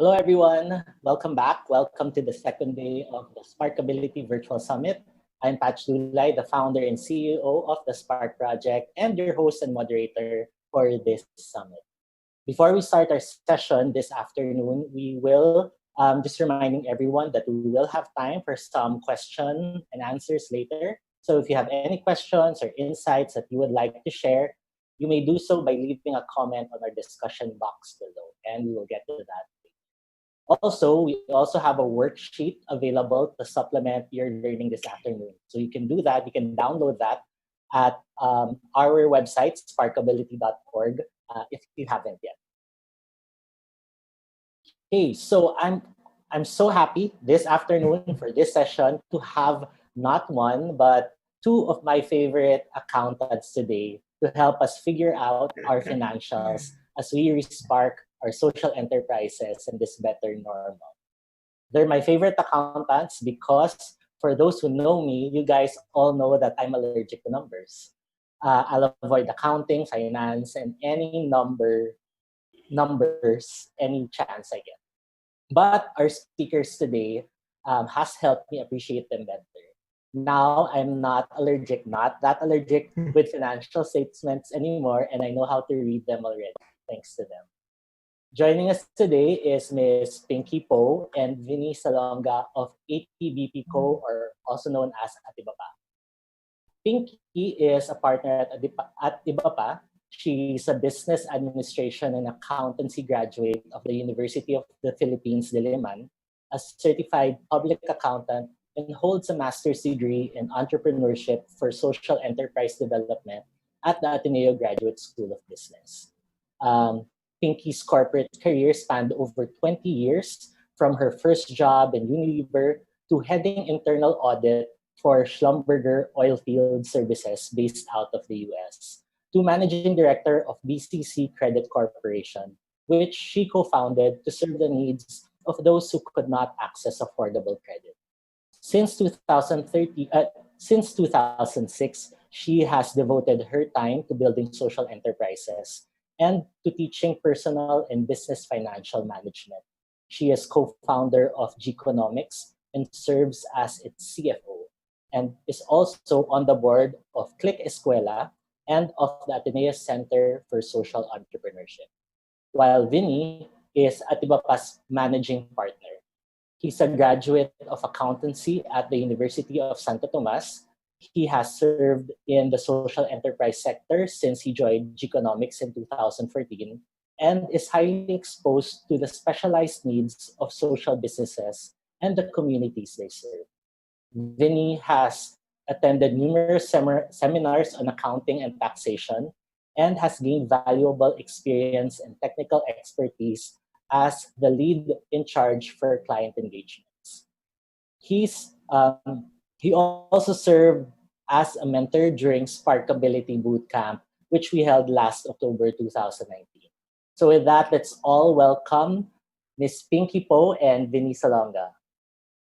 Hello, everyone. Welcome back. Welcome to the second day of the Sparkability Virtual Summit. I'm Patch Dulay, the founder and CEO of the Spark Project and your host and moderator for this summit. Before we start our session this afternoon, we will just reminding everyone that we will have time for some question and answers later. So if you have any questions or insights that you would like to share, you may do so by leaving a comment on our discussion box below, and we will get to that. Also, we also have a worksheet available to supplement your learning this afternoon. So you can do that. You can download that at our website, sparkability.org, if you haven't yet. Hey, so I'm so happy this afternoon for this session to have not one, but two of my favorite accountants today to help us figure out our financials as we respark our social enterprises in this better normal. They're my favorite accountants because for those who know me, you guys all know that I'm allergic to numbers. I'll avoid accounting, finance, and any numbers, any chance I get. But our speakers today has helped me appreciate them better. Now I'm not that allergic with financial statements anymore, and I know how to read them already, thanks to them. Joining us today is Ms. Pinky Po and Vinny Salonga of ATBP Co, or also known as Atibapa. Pinky is a partner at Ibapa. She's a business administration and accountancy graduate of the University of the Philippines, Diliman, a certified public accountant, and holds a master's degree in entrepreneurship for social enterprise development at the Ateneo Graduate School of Business. Pinky's corporate career spanned over 20 years, from her first job in Unilever to heading internal audit for Schlumberger Oilfield Services based out of the US, to managing director of BCC Credit Corporation, which she co-founded to serve the needs of those who could not access affordable credit. Since 2006, she has devoted her time to building social enterprises and to teaching personal and business financial management. She is co-founder of GKonomics and serves as its CFO, and is also on the board of Klik Eskuela and of the Ateneo Center for Social Entrepreneurship. While Vinny is Atibapa's managing partner. He's a graduate of Accountancy at the University of Santo Tomas. He has served in the social enterprise sector since he joined GKonomics in 2014 and is highly exposed to the specialized needs of social businesses and the communities they serve. Vinny has attended numerous seminars on accounting and taxation and has gained valuable experience and technical expertise as the lead in charge for client engagements. He also served as a mentor during Sparkability Bootcamp, which we held last October 2019. So with that, let's all welcome Ms. Pinky Po and Vinny Salonga.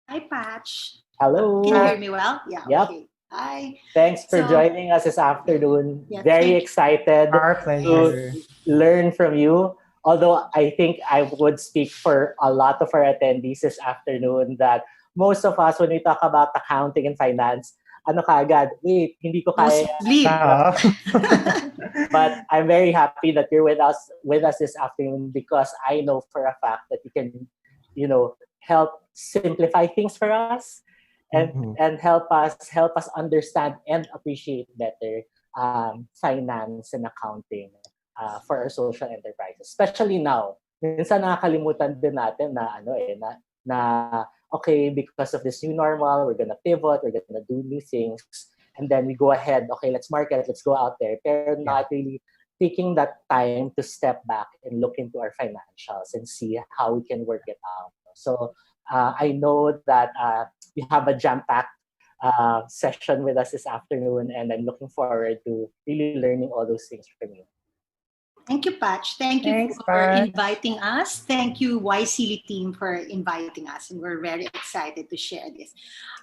Hi, Patch. Hello. Can you hear me well? Yeah, yep. Okay. Hi. Thanks for joining us this afternoon. Yeah, Very excited Our pleasure. to learn from you. Although I think I would speak for a lot of our attendees this afternoon that most of us, when we talk about accounting and finance, wait, hindi ko kaya. But I'm very happy that you're with us this afternoon because I know for a fact that you can, help simplify things for us and help us understand and appreciate better finance and accounting. For our social enterprises, especially now. Minsan nakakalimutan din natin na okay, because of this new normal, we're gonna pivot, we're gonna do new things, and then we go ahead, okay, let's market, let's go out there, pero not really taking that time to step back and look into our financials and see how we can work it out. So I know that we have a jam-packed session with us this afternoon, and I'm looking forward to really learning all those things from you. Thank you, Patch. Thank you for inviting us. Thank you, YCL team, for inviting us. And we're very excited to share this.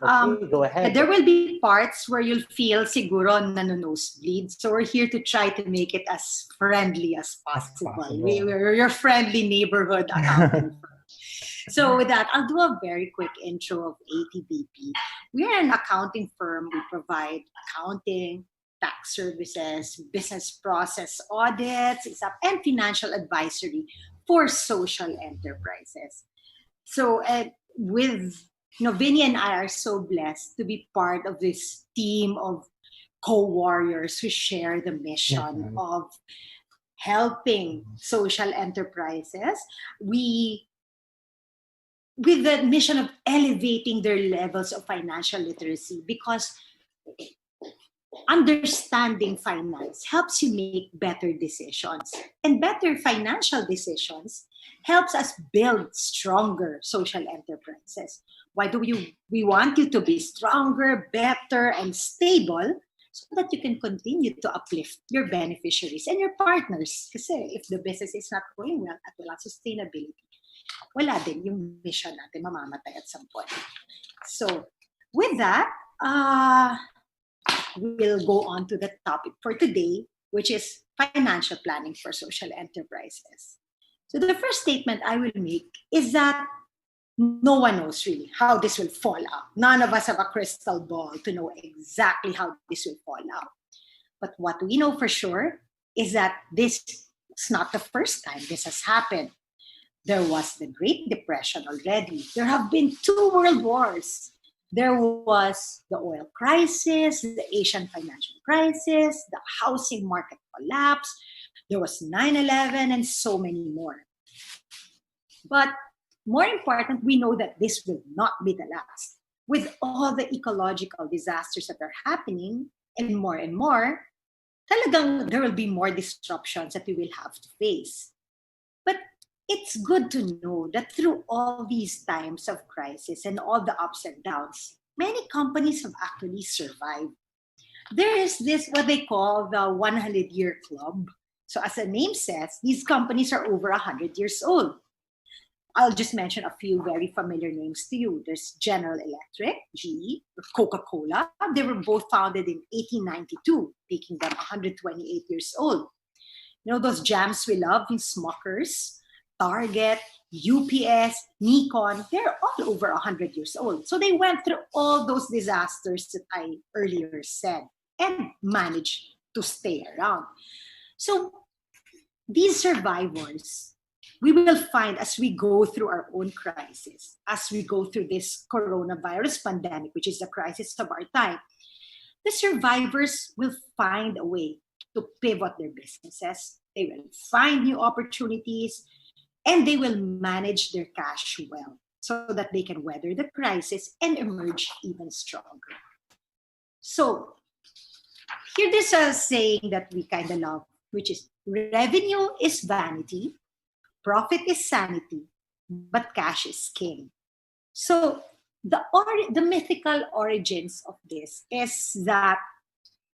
Okay, go ahead. There will be parts where you'll feel siguro nanonosebleed. So we're here to try to make it as friendly as possible. We're your friendly neighborhood accounting firm. So with that, I'll do a very quick intro of ATBP. We are an accounting firm. We provide accounting, tax services, business process audits, and financial advisory for social enterprises. So with Vinny and I are so blessed to be part of this team of co-warriors who share the mission of helping social enterprises. With the mission of elevating their levels of financial literacy, because understanding finance helps you make better decisions, and better financial decisions helps us build stronger social enterprises. Why do we want you to be stronger, better, and stable, so that you can continue to uplift your beneficiaries and your partners? Kasi if the business is not going well at walang sustainability, wala din yung mission natin, mamamatay at some point. So with that, we'll go on to the topic for today, which is financial planning for social enterprises. So the first statement I will make is that no one knows really how this will fall out. None of us have a crystal ball to know exactly how this will fall out. But what we know for sure is that this is not the first time this has happened. There was the Great Depression already. There have been 2 world wars. There was the oil crisis, the Asian financial crisis, the housing market collapse. There was 9/11 and so many more. But more important, we know that this will not be the last. With all the ecological disasters that are happening and more, talagang there will be more disruptions that we will have to face. But it's good to know that through all these times of crisis and all the ups and downs, many companies have actually survived. There is this, what they call the 100-year club. So as the name says, these companies are over 100 years old. I'll just mention a few very familiar names to you. There's General Electric, GE, Coca-Cola. They were both founded in 1892, making them 128 years old. You know, those jams we love, in Smuckers, Target, UPS, Nikon, they're all over 100 years old. So they went through all those disasters that I earlier said and managed to stay around. So these survivors, we will find as we go through our own crisis, as we go through this coronavirus pandemic, which is the crisis of our time, the survivors will find a way to pivot their businesses. They will find new opportunities, and they will manage their cash well so that they can weather the crisis and emerge even stronger. So here there's a saying that we kind of love, which is revenue is vanity, profit is sanity, but cash is king. So the mythical origins of this is that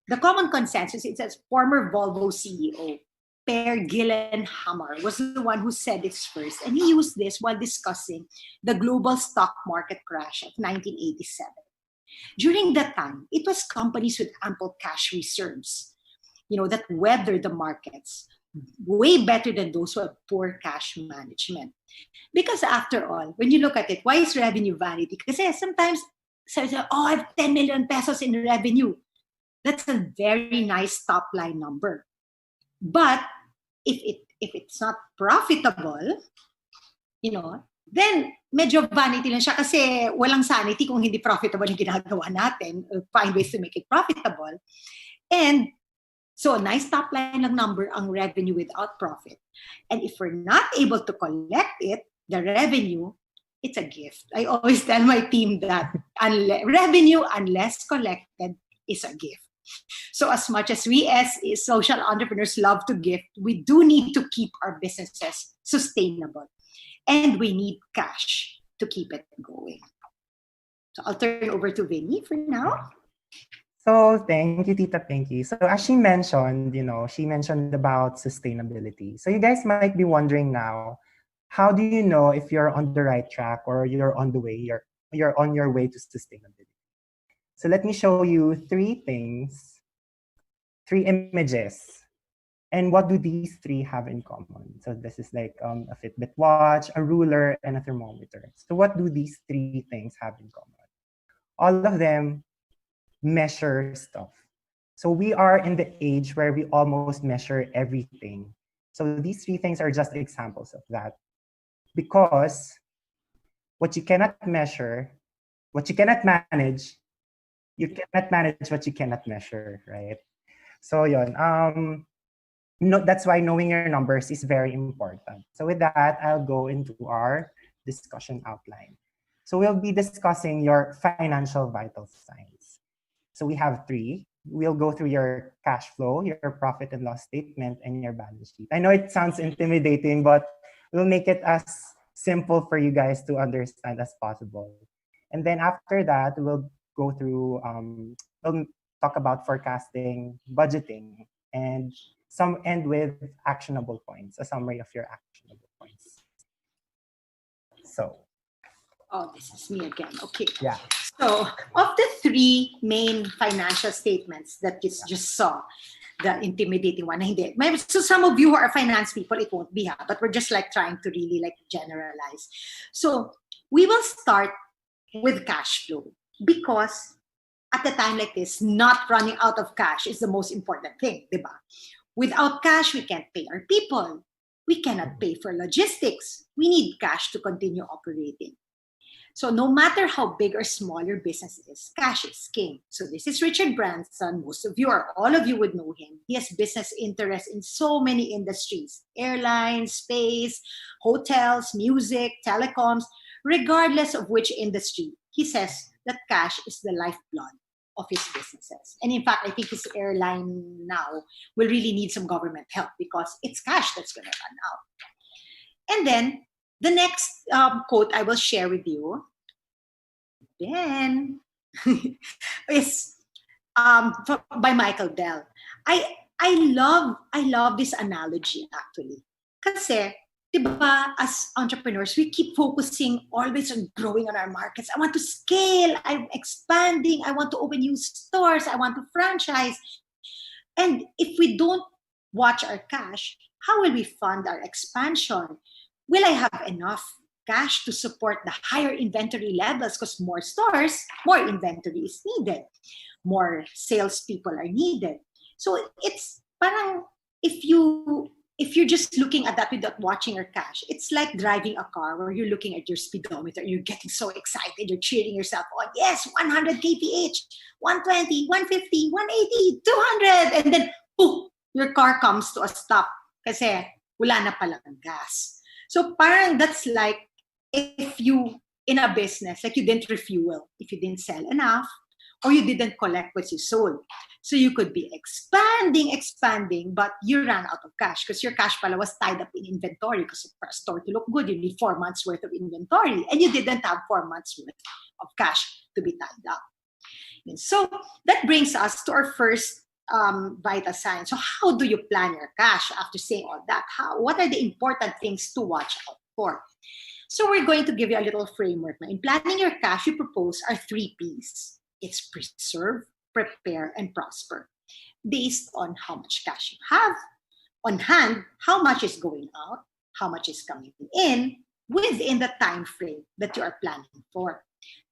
the common consensus, it says former Volvo CEO, Per Gyllenhammar, was the one who said this first. And he used this while discussing the global stock market crash of 1987. During that time, it was companies with ample cash reserves, that weathered the markets way better than those who have poor cash management. Because after all, when you look at it, why is revenue vanity? Because sometimes, I have 10 million pesos in revenue. That's a very nice top line number. But if it's not profitable, then medyo vanity lang siya kasi walang sanity kung hindi profitable yung ginagawa natin. Find ways to make it profitable. And so, nice top line ng number ang revenue without profit. And if we're not able to collect it, the revenue, it's a gift. I always tell my team that revenue, unless collected, is a gift. So as much as we as social entrepreneurs love to gift, we do need to keep our businesses sustainable. And we need cash to keep it going. So I'll turn over to Vinny for now. So thank you, Tita Pinky. So as she mentioned, she mentioned about sustainability. So you guys might be wondering now, how do you know if you're on the right track or you're on the way, you're on your way to sustainability? So let me show you 3 things, 3 images. And what do these three have in common? So this is like a Fitbit watch, a ruler, and a thermometer. So what do these three things have in common? All of them measure stuff. So we are in the age where we almost measure everything. So these three things are just examples of that. Because what you cannot measure, what you cannot manage, you cannot manage what you cannot measure, right? So yun, no, that's why knowing your numbers is very important. So with that, I'll go into our discussion outline. So we'll be discussing your financial vital signs. So we have three. We'll go through your cash flow, your profit and loss statement, and your balance sheet. I know it sounds intimidating, but we'll make it as simple for you guys to understand as possible. And then after that, we'll go through, we'll talk about forecasting, budgeting, and some end with actionable points, a summary of your actionable points. So. Oh, this is me again. Okay. Yeah. So, of the three main financial statements that you just saw, the intimidating one, hindi. So some of you who are finance people, it won't be, but we're just like trying to really like generalize. So we will start with cash flow because at a time like this, not running out of cash is the most important thing, diba? Without cash, we can't pay our people. We cannot pay for logistics. We need cash to continue operating. So no matter how big or small your business is, cash is king. So this is Richard Branson. Most of you or all of you would know him. He has business interests in so many industries: airlines, space, hotels, music, telecoms. Regardless of which industry, he says that cash is the lifeblood of his businesses. And in fact, I think his airline now will really need some government help because it's cash that's going to run out. And then the next quote I will share with you, then, is by Michael Dell. I love this analogy actually. Kasi, diba, as entrepreneurs, we keep focusing always on growing on our markets. I want to scale. I'm expanding. I want to open new stores. I want to franchise. And if we don't watch our cash, how will we fund our expansion? Will I have enough cash to support the higher inventory levels? Because more stores, more inventory is needed. More salespeople are needed. So it's parang if you're just looking at that without watching your cash, it's like driving a car where you're looking at your speedometer and you're getting so excited, you're cheering yourself on. Yes, 100 kph, 120, 150, 180, 200, and then poof, your car comes to a stop kasi wala na palang gas. So parang that's like if you, in a business, like you didn't refuel, if you didn't sell enough, or you didn't collect what you sold. So you could be expanding, but you ran out of cash because your cash pala was tied up in inventory because for a store to look good, you need 4 months worth of inventory and you didn't have 4 months worth of cash to be tied up. And so that brings us to our first vital sign. So how do you plan your cash after saying all that? What are the important things to watch out for? So we're going to give you a little framework. Now, in planning your cash, we propose our 3 Ps. It's preserve, prepare, and prosper. Based on how much cash you have on hand, how much is going out, how much is coming in, within the time frame that you are planning for.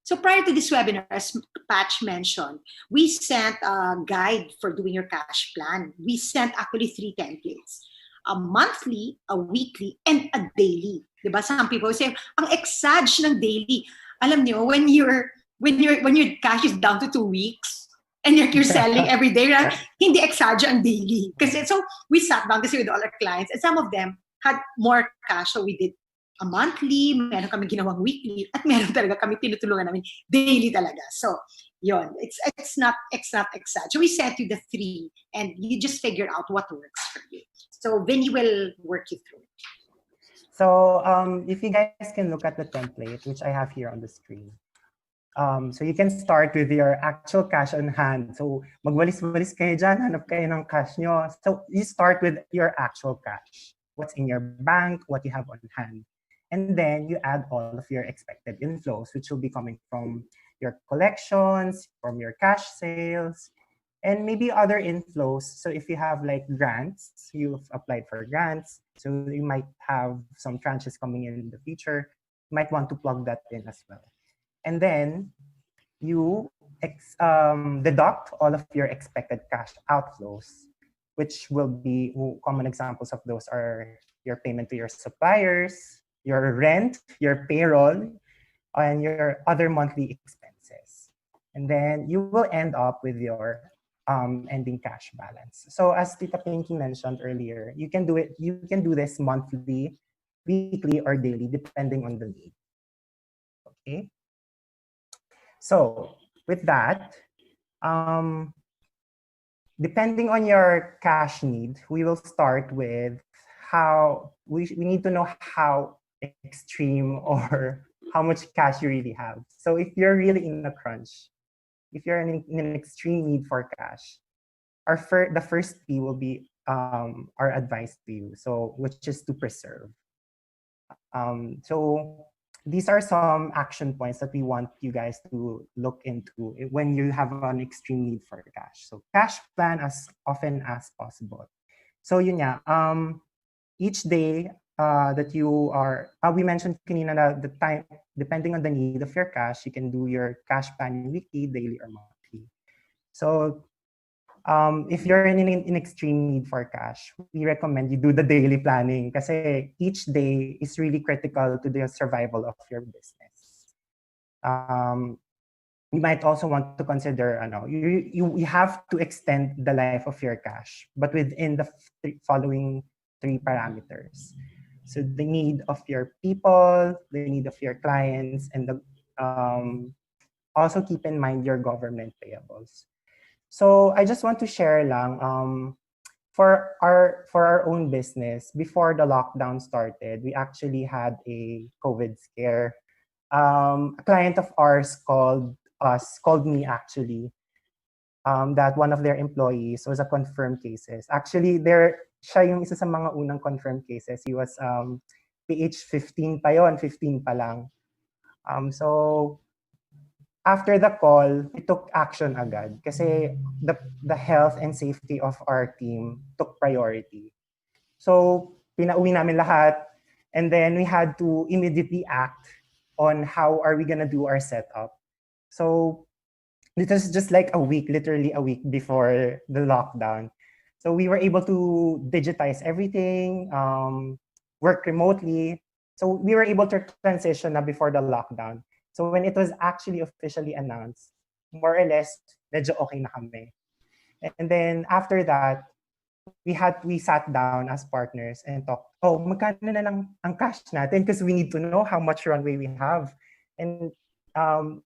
So prior to this webinar, as Patch mentioned, we sent a guide for doing your cash plan. We sent actually 3 templates: a monthly, a weekly, and a daily. Diba? Some people say, ang exage ng daily. Alam niyo, when your cash is down to 2 weeks and you're selling every day, right? Hindi exage ang daily. Kasi so we sat down kasi with all our clients, and some of them had more cash, so we did a monthly, meron kami ginawang weekly, at meron talaga kami tinutulungan namin daily talaga. So, yon, it's not exage. So we sent you the 3, and you just figure out what works for you. So Vinny will work you through it. So if you guys can look at the template, which I have here on the screen. So you can start with your actual cash on hand. So magwalis-walis kayo dyan, hanap kayo ng cash nyo. So you start with your actual cash. What's in your bank, what you have on hand. And then you add all of your expected inflows, which will be coming from your collections, from your cash sales, And maybe other inflows. So if you have like grants, you've applied for grants, so you might have some tranches coming in the future. You might want to plug that in as well. And then you deduct all of your expected cash outflows, which will be common examples of those are your payment to your suppliers, your rent, your payroll, and your other monthly expenses. And then you will end up with your ending cash balance. So as Tita Pinky mentioned earlier, you can do it. You can do this monthly, weekly, or daily, depending on the need. Okay. So with that, um, depending on your cash need, we will start with how we need to know how extreme or how much cash you really have. So if you're really in a crunch, if you're in an extreme need for cash, the first P will be our advice to you. So which is to preserve. So these are some action points that we want you guys to look into when you have an extreme need for cash. So cash plan as often as possible. So yun nga, each day that you are, we mentioned kanina na the time, depending on the need of your cash, you can do your cash planning weekly, daily, or monthly. So if you're in extreme need for cash, we recommend you do the daily planning kasi each day is really critical to the survival of your business. You might also want to consider, you have to extend the life of your cash, but within the following 3 parameters. So the need of your people, the need of your clients, and also keep in mind your government payables. So I just want to share lang for our own business. Before the lockdown started, we actually had a COVID scare. A client of ours called me actually, that one of their employees was a confirmed cases. Actually, siya yung isa sa mga unang confirmed cases. He was PH 15 pa yon, 15 pa lang. So after the call, we took action agad kasi the health and safety of our team took priority. So pinauwi namin lahat, and then we had to immediately act on how are we gonna do our setup. So it was just like literally a week before the lockdown. So we were able to digitize everything, work remotely. So we were able to transition na before the lockdown. So when it was actually officially announced, more or less, medyo okay na kami. And then after that, we sat down as partners and talked, magkano na lang ang cash natin because we need to know how much runway we have. And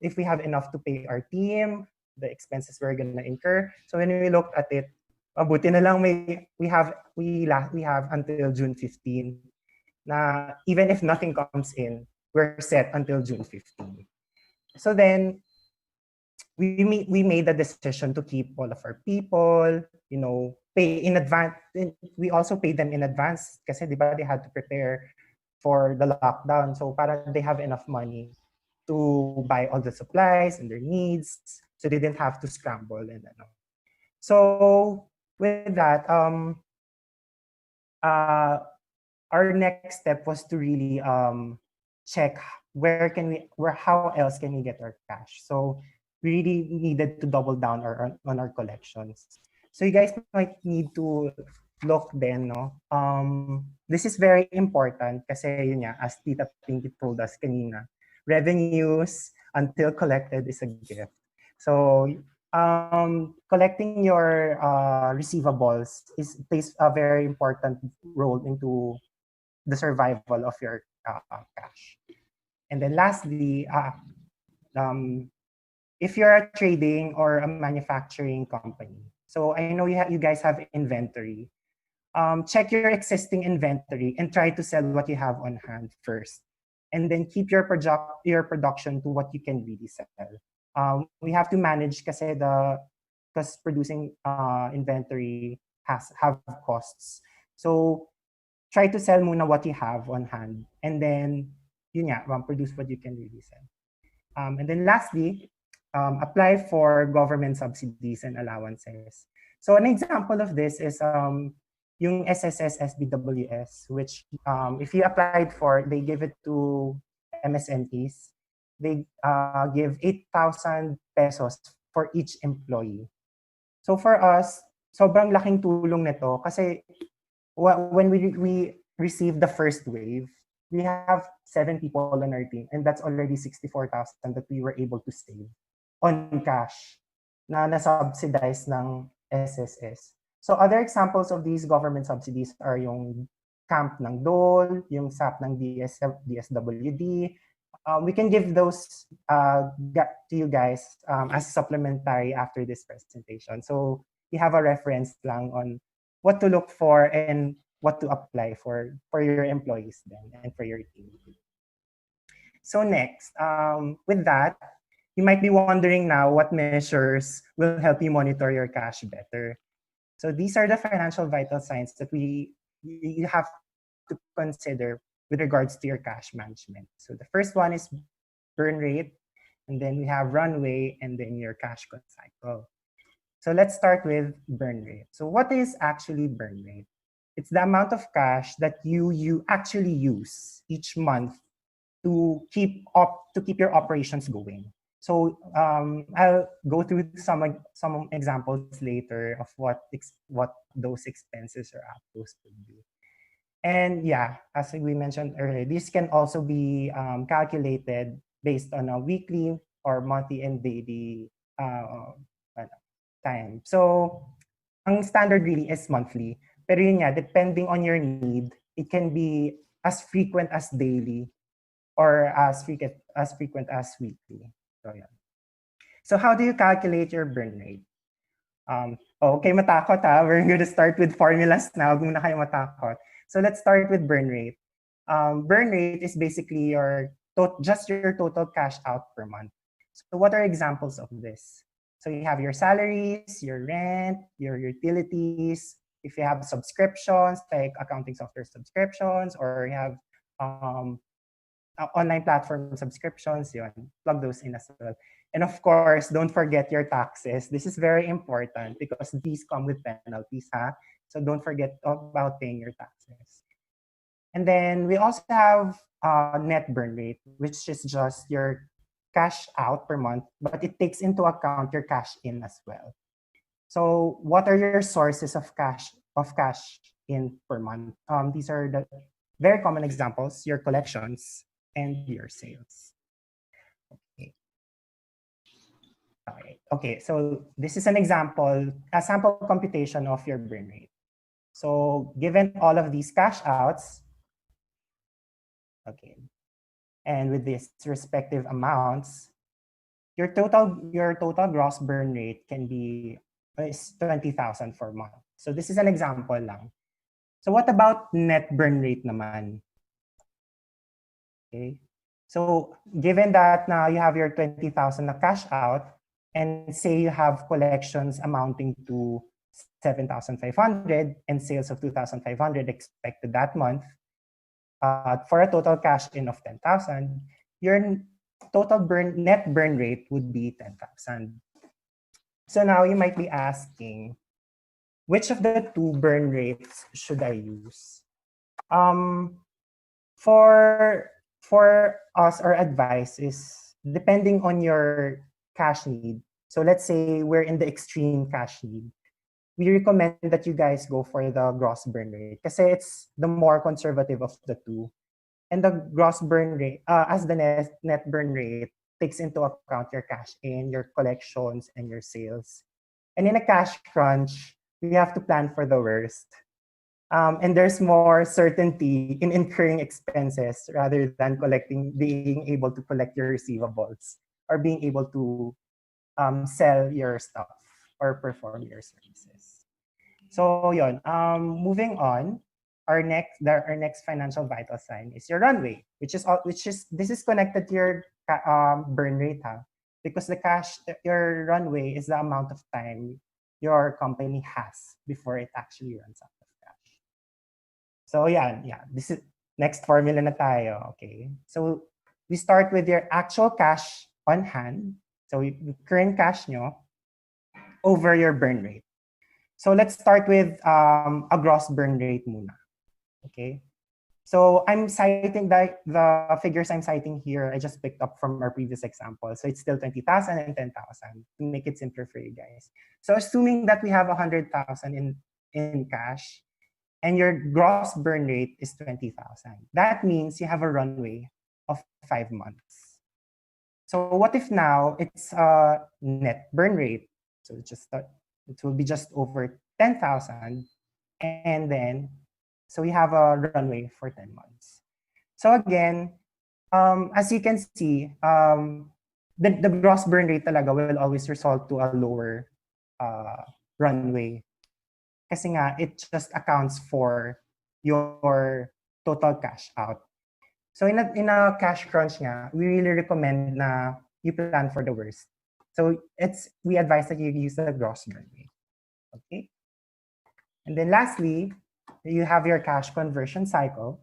if we have enough to pay our team, the expenses we're gonna incur. So when we looked at it, mabuti na lang we have until June 15. Na even if nothing comes in, we're set until June 15. So then we made the decision to keep all of our people, pay in advance. We also paid them in advance kasi di ba they had to prepare for the lockdown. So para they have enough money to buy all the supplies and their needs, so they didn't have to scramble and ano. So with that, our next step was to really check how else can we get our cash. So we really needed to double down on our collections. So you guys might need to look then, no? This is very important kasi yun nga, as Tita Pinky told us kanina, revenues until collected is a gift. So collecting your receivables plays a very important role into the survival of your cash. And then lastly, if you're a trading or a manufacturing company, so I know you guys have inventory. Check your existing inventory and try to sell what you have on hand first, and then keep your production to what you can really sell. We have to manage because producing inventory have costs. So try to sell muna what you have on hand, and then produce what you can really sell. And then lastly, apply for government subsidies and allowances. So an example of this is yung SSS SBWS, which if you applied for, they give it to MSMEs. They give 8,000 pesos for each employee. So for us, sobrang laking tulong nito kasi when we received the first wave, we have 7 people on our team, and that's already 64,000 that we were able to save on cash na na-subsidize ng SSS. So other examples of these government subsidies are yung camp ng DOL, yung SAP ng DSWD. We can give those to you guys as supplementary after this presentation. So you have a reference lang on what to look for and what to apply for your employees then and for your team. So next, with that, you might be wondering now what measures will help you monitor your cash better. So these are the financial vital signs that you have to consider with regards to your cash management. So the first one is burn rate, and then we have runway, and then your cash cycle. So let's start with burn rate. So what is actually burn rate? It's the amount of cash that you actually use each month to keep your operations going. So I'll go through some examples later of what those expenses or outflows could be. And yeah, as we mentioned earlier, this can also be calculated based on a weekly or monthly and daily time. So ang standard really is monthly. Pero yun nga, depending on your need, it can be as frequent as daily or as frequent as weekly. So yeah. So how do you calculate your burn rate? Okay, matakot ha. We're going to start with formulas now. Huwag muna kayo matakot. So let's start with burn rate. Burn rate is basically just your total cash out per month. So what are examples of this? So you have your salaries, your rent, your utilities. If you have subscriptions like accounting software subscriptions, or you have online platform subscriptions, yun, plug those in as well. And of course, don't forget your taxes. This is very important because these come with penalties, so don't forget about paying your taxes. And then we also have net burn rate, which is just your cash out per month, but it takes into account your cash in as well. So what are your sources of cash in per month? These are the very common examples: your collections and your sales. Okay, so this is an example, a sample computation of your burn rate. So given all of these cash outs, okay, and with these respective amounts, your total gross burn rate can be 20,000 for a month. So this is an example lang. So what about net burn rate naman? Okay, so given that now you have your 20,000 na cash out, and say you have collections amounting to 7,500 and sales of 2,500 expected that month, for a total cash in of 10,000, your total net burn rate would be 10,000. So now you might be asking, which of the two burn rates should I use? For us, our advice is depending on your cash need. So let's say we're in the extreme cash need. We recommend that you guys go for the gross burn rate kasi it's the more conservative of the two. And the gross burn rate, as the net burn rate, takes into account your cash in, your collections, and your sales. And in a cash crunch, we have to plan for the worst. And there's more certainty in incurring expenses rather than being able to collect your receivables or being able to sell your stuff or perform your services. So yon. Moving on, our next financial vital sign is your runway, which is connected to your burn rate, because your runway is the amount of time your company has before it actually runs out of cash. So yeah, this is next formula na tayo. Okay, so we start with your actual cash on hand So current cash nyo over your burn rate. So let's start with a gross burn rate muna. Okay. So I'm citing the figures I'm citing here, I just picked up from our previous example. So it's still 20,000 and 10,000 to make it simpler for you guys. So assuming that we have 100,000 in cash and your gross burn rate is 20,000, that means you have a runway of 5 months. So what if now it's a net burn rate? So it will be just over 10,000, and then so we have a runway for 10 months. So again, as you can see, the gross burn rate talaga will always result to a lower runway. Kasi nga, it just accounts for your total cash out. So in a cash crunch nga, we really recommend na you plan for the worst. So we advise that you use the gross burn rate. Okay. And then lastly, you have your cash conversion cycle,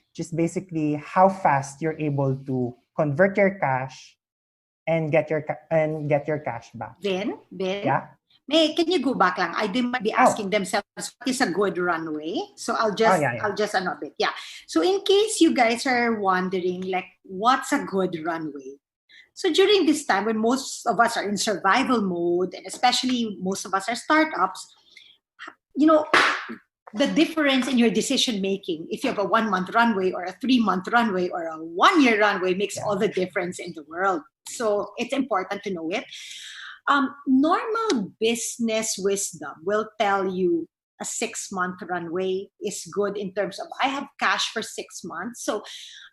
which is basically how fast you're able to convert your cash and get your cash back. Ben, Yeah. can you go back lang? They might be asking themselves what is a good runway. So I'll just a bit. Yeah. So in case you guys are wondering, like, what's a good runway? So during this time when most of us are in survival mode, and especially most of us are startups, you know, the difference in your decision making, if you have a 1 month runway or a 3 month runway or a 1 year runway, makes all the difference in the world. So it's important to know it. Normal business wisdom will tell you a 6 month runway is good in terms of I have cash for 6 months. So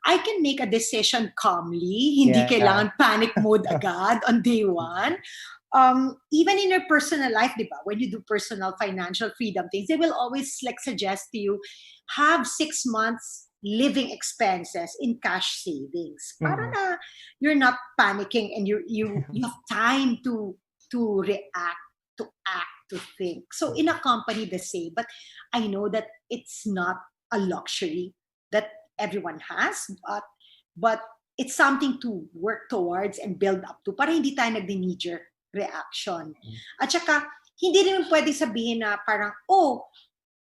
I can make a decision calmly. Hindi kailangan panic mode agad on day one. Even in your personal life, diba, when you do personal financial freedom things, they will always like suggest to you, have 6 months living expenses in cash savings. Para na you're not panicking and you have time to react, to act, to think. So in a company, the same. But I know that it's not a luxury that everyone has, but it's something to work towards and build up to para hindi tayo nagdi-knee-jerk reaction. At saka, hindi rin pwede sabihin na parang,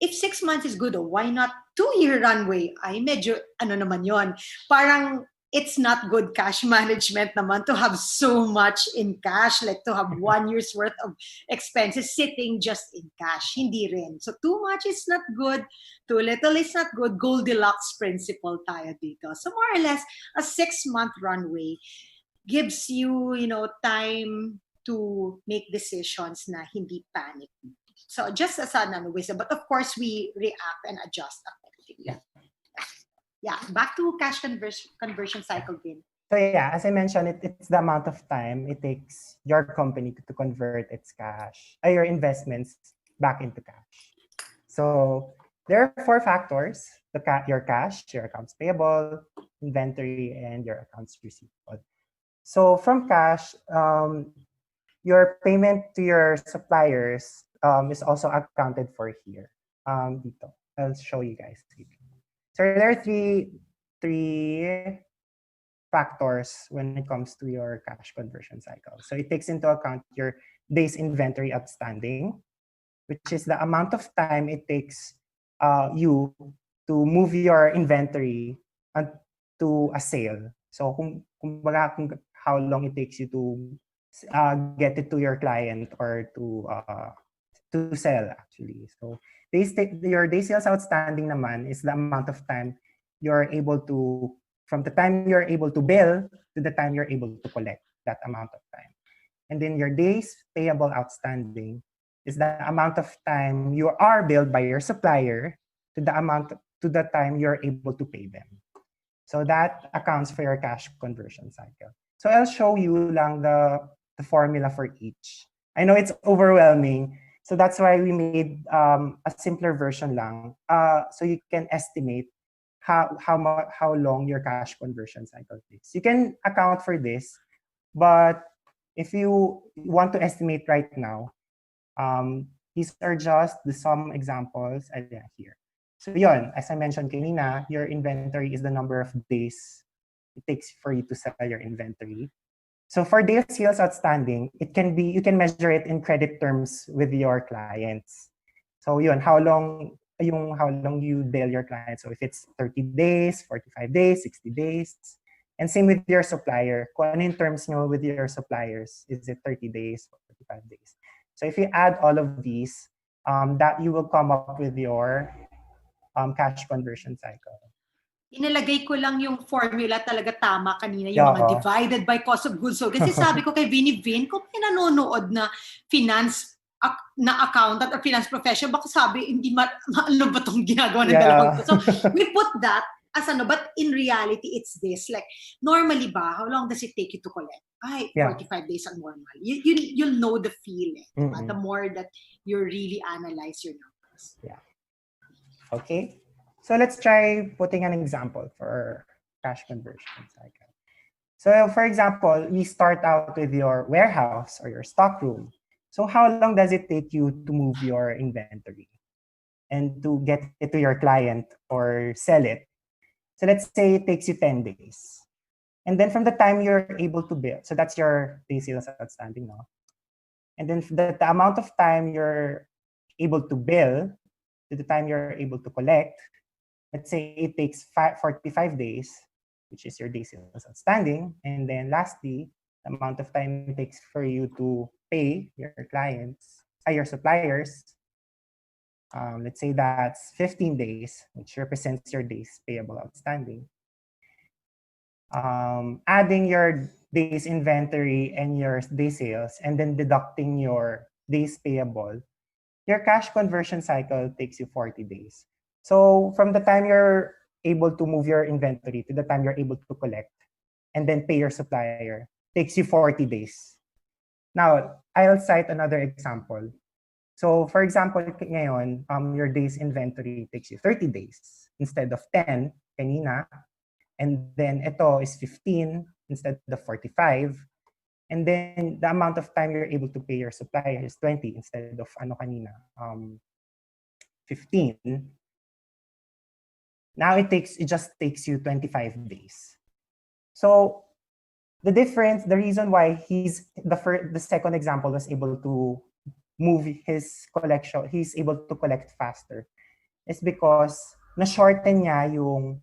if 6 months is good, why not 2-year runway? Ay, medyo, naman yon. Parang, it's not good cash management naman to have so much in cash, like to have 1 year's worth of expenses sitting just in cash. Hindi rin. So too much is not good, too little is not good. Goldilocks principle tayo dito. So more or less, a 6-month runway gives you, time to make decisions na hindi panic. So just as an wisdom, but of course we react and adjust accordingly. Yeah, back to cash conversion cycle bin. So yeah, as I mentioned, it's the amount of time it takes your company to convert its cash, your investments back into cash. So there are 4 factors: your cash, your accounts payable, inventory, and your accounts receivable. So from cash, your payment to your suppliers is also accounted for here. Dito. I'll show you guys. So there are three factors when it comes to your cash conversion cycle. So it takes into account your days inventory outstanding, which is the amount of time it takes you to move your inventory to a sale. So kung how long it takes you to get it to your client or to sell actually. So your day sales outstanding naman is the amount of time you're able to, from the time you're able to bill to the time you're able to collect, that amount of time. And then your days payable outstanding is the amount of time you are billed by your supplier to the time you're able to pay them. So that accounts for your cash conversion cycle. So I'll show you lang the formula for each. I know it's overwhelming, so that's why we made a simpler version lang, so you can estimate how long your cash conversion cycle takes. You can account for this, but if you want to estimate right now, these are just some examples here. So yon, as I mentioned kanina, your inventory is the number of days it takes for you to sell your inventory. So for days sales outstanding, you can measure it in credit terms with your clients. So yun, how long you bill your clients. So if it's 30 days, 45 days, 60 days. And same with your supplier. Kung ano yung terms nyo with your suppliers, is it 30 days or 45 days? So if you add all of these, that you will come up with your cash conversion cycle. Inilagay ko lang yung formula talaga tama kanina, yung mga divided by cost of goods sold. Kasi sabi ko kay Vin, kung may nanonood na finance na accountant or finance professional, baka sabi, hindi ano ba itong ginagawa ng dalawang ito? So, we put that as but in reality, it's this. Like, normally ba, how long does it take you to collect? 45 days ang normal. You'll know the feeling. The more that you really analyze your numbers. Yeah. Okay. So let's try putting an example for cash conversion cycle. So for example, we start out with your warehouse or your stock room. So how long does it take you to move your inventory and to get it to your client or sell it? So let's say it takes you 10 days. And then from the time you're able to bill, so that's your day sales outstanding now. And then the amount of time you're able to bill to the time you're able to collect, let's say it takes 45 days, which is your day sales outstanding. And then lastly, the amount of time it takes for you to pay your clients, your suppliers, let's say that's 15 days, which represents your days payable outstanding. Adding your days inventory and your day sales, and then deducting your days payable, your cash conversion cycle takes you 40 days. So from the time you're able to move your inventory to the time you're able to collect and then pay your supplier takes you 40 days. Now, I'll cite another example. So for example, ngayon, your days inventory takes you 30 days instead of 10 kanina. And then ito is 15 instead of 45. And then the amount of time you're able to pay your supplier is 20 instead of kanina, 15. Now it just takes you 25 days. So the difference, the reason why the second example was able to move his collection, he's able to collect faster, is because na-shorten niya yung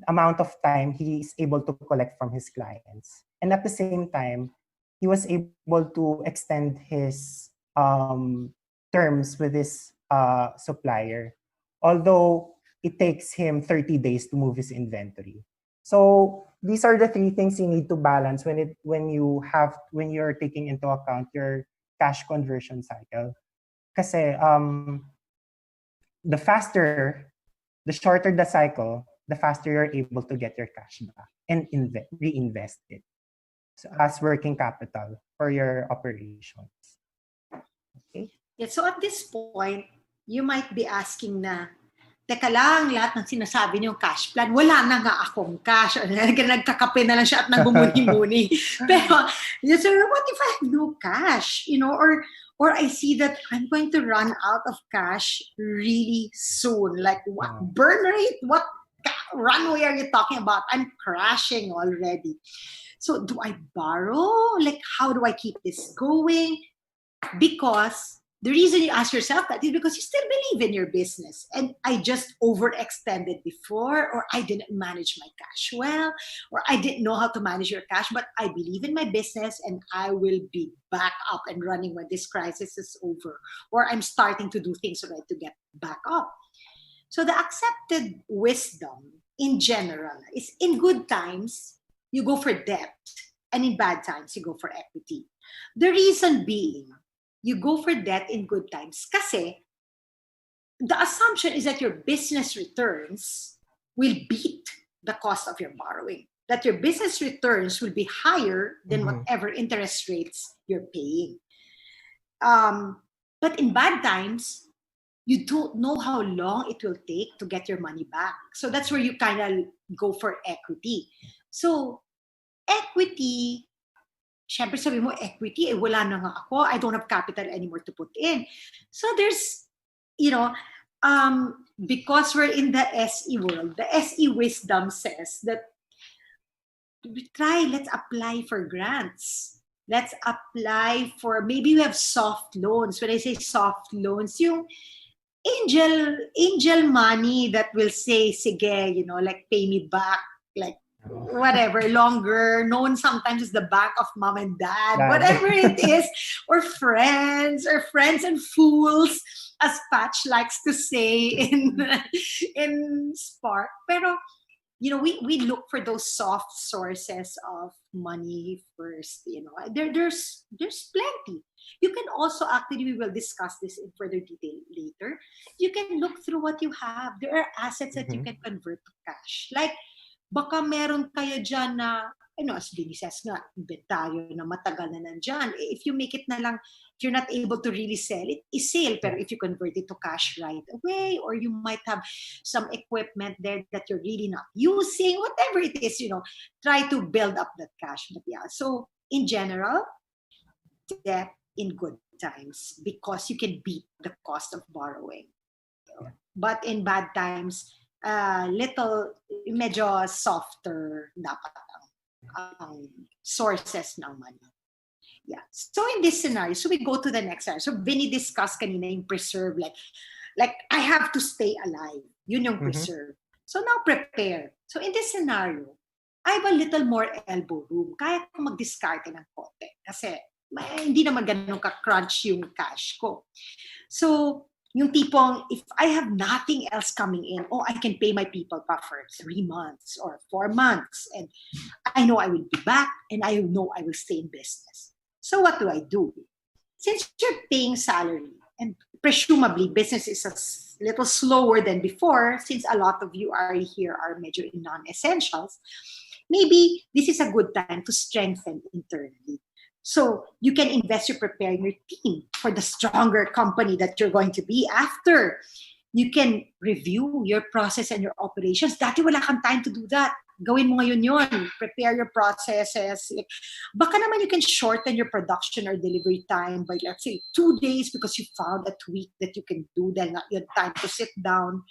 amount of time he's able to collect from his clients. And at the same time, he was able to extend his terms with his supplier, although it takes him 30 days to move his inventory. So these are the three things you need to balance when you're taking into account your cash conversion cycle. Kasi the shorter the cycle, the faster you're able to get your cash back and reinvest it as working capital for your operations. Okay? Yeah, so at this point, you might be asking na, teka lang, lahat ng sinasabi niyong cash plan, wala na nga akong cash. Nagkakape na lang siya at nagmumuni-muni. Pero, so what if I have no cash? Or I see that I'm going to run out of cash really soon. Like, what burn rate? What runway are you talking about? I'm crashing already. So do I borrow? Like, how do I keep this going? Because the reason you ask yourself that is because you still believe in your business. And I just overextended before, or I didn't manage my cash well, or I didn't know how to manage your cash, but I believe in my business and I will be back up and running when this crisis is over, or I'm starting to do things right to get back up. So the accepted wisdom in general is in good times, you go for debt, and in bad times, you go for equity. The reason being, you go for debt in good times kasi the assumption is that your business returns will beat the cost of your borrowing, that your business returns will be higher than whatever interest rates you're paying. But in bad times, you don't know how long it will take to get your money back. So that's where you kind of go for equity. So equity, syempre sabi mo, equity, wala na nga ako. I don't have capital anymore to put in. So there's, because we're in the SE world, the SE wisdom says that let's apply for grants. Let's apply for, maybe we have soft loans. When I say soft loans, yung angel money that will say, sige, like pay me back, like whatever, longer, known sometimes as the bank of mom and dad, whatever it is, or friends and fools, as Patch likes to say in Spark. Pero, we look for those soft sources of money first. There's plenty. You can also, actually, we will discuss this in further detail later. You can look through what you have. There are assets that you can convert to cash. Like, baka meron kayo dyan na, as Vinny says nga, inventaryo na matagal na nandyan. If you make it na lang, if you're not able to really sell it, is-sale. Pero if you convert it to cash right away, or you might have some equipment there that you're really not using, whatever it is, try to build up that cash. But yeah, so in general, debt in good times, because you can beat the cost of borrowing. But in bad times, medyo softer dapat ang sources ng money. Yeah. So in this scenario, so we go to the next scenario. So Vinny discussed kanina yung preserve, like I have to stay alive. Yun yung preserve. So now prepare. So in this scenario, I have a little more elbow room. Kaya ko mag-discard ng konti. Kasi hindi naman ganun ka-crunch yung cash ko. So, yung tipong, if I have nothing else coming in, I can pay my people pa for 3 months or 4 months. And I know I will be back, and I know I will stay in business. So what do? Since you're paying salary, and presumably business is a little slower than before, since a lot of you are here are major in non-essentials, maybe this is a good time to strengthen internally. So you can invest in preparing your team for the stronger company that you're going to be after. You can review your process and your operations. Dati wala kang time to do that. Gawin mo ngayon yun. Prepare your processes. Baka naman you can shorten your production or delivery time by, let's say, 2 days because you found a tweak that you can do. Dahil not your time to sit down.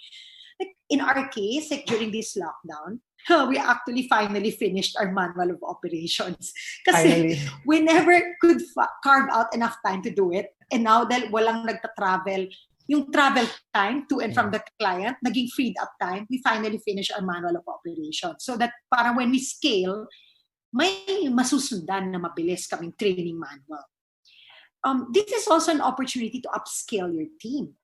Like in our case, like during this lockdown, we actually finally finished our manual of operations. Kasi we never could carve out enough time to do it. And now dahil walang nagta-travel, yung travel time to and from the client, naging freed up time, we finally finished our manual of operations. So that parang when we scale, may masusundan na mabilis kaming training manual. This is also an opportunity to upscale your team.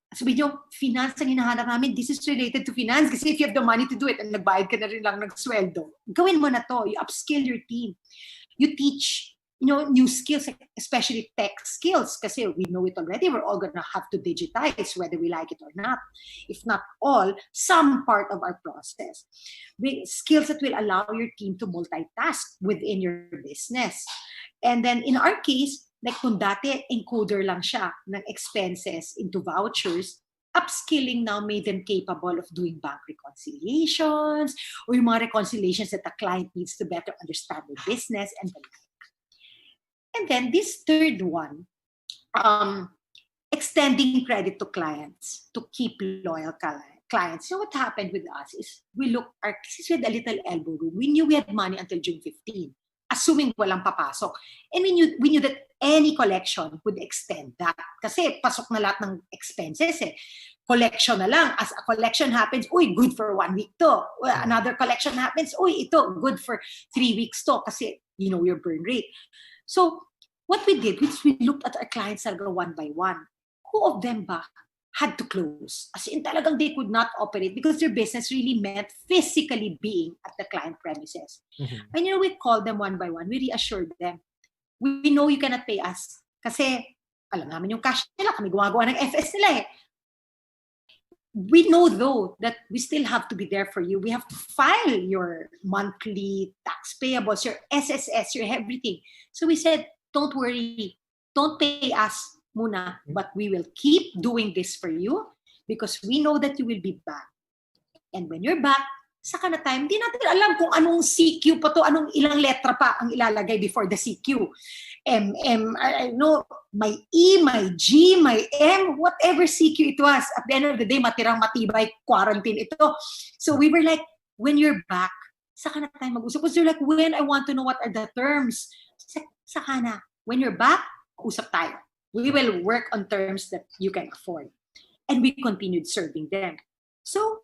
Sabi nyo, finance ang hinahanap namin, this is related to finance kasi if you have the money to do it and nagbayad ka na rin lang ng sweldo, gawin mo na to. You upskill your team. You teach, new skills, especially tech skills kasi we know it already. We're all gonna have to digitize whether we like it or not. If not all, some part of our process. Skills that will allow your team to multitask within your business. And then in our case, like kung dati encoder lang siya ng expenses into vouchers, upskilling now made them capable of doing bank reconciliations or yung mga reconciliations that the client needs to better understand the business and the like. And then this third one, extending credit to clients to keep loyal clients. So what happened with us is we had a little elbow room. We knew we had money until June 15. Assuming walang papasok. And we knew that any collection would extend that. Kasi pasok na lahat ng expenses eh. Collection na lang. As a collection happens, good for 1 week to. Another collection happens, ito, good for 3 weeks to. Kasi, your burn rate. So, what we did is we looked at our clients talaga one by one. Who of them ba had to close? As in talagang they could not operate because their business really meant physically being at the client premises. Mm-hmm. And we called them one by one. We reassured them. We know you cannot pay us. Kasi alam namin yung cash nila. Kami gumagawa ng FS nila eh. We know though that we still have to be there for you. We have to file your monthly tax payables, your SSS, your everything. So we said, don't worry. Don't pay us muna, but we will keep doing this for you because we know that you will be back. And when you're back, saka na time, di natin alam kung anong CQ pa to, anong ilang letra pa ang ilalagay before the CQ. I know, my E, my G, my M, whatever CQ it was. At the end of the day, matirang matibay quarantine ito. So we were like, when you're back, saka na tayo mag-usap. Because they're like, when? I want to know what are the terms. Saka na. When you're back, usap tayo. We will work on terms that you can afford. And we continued serving them. So,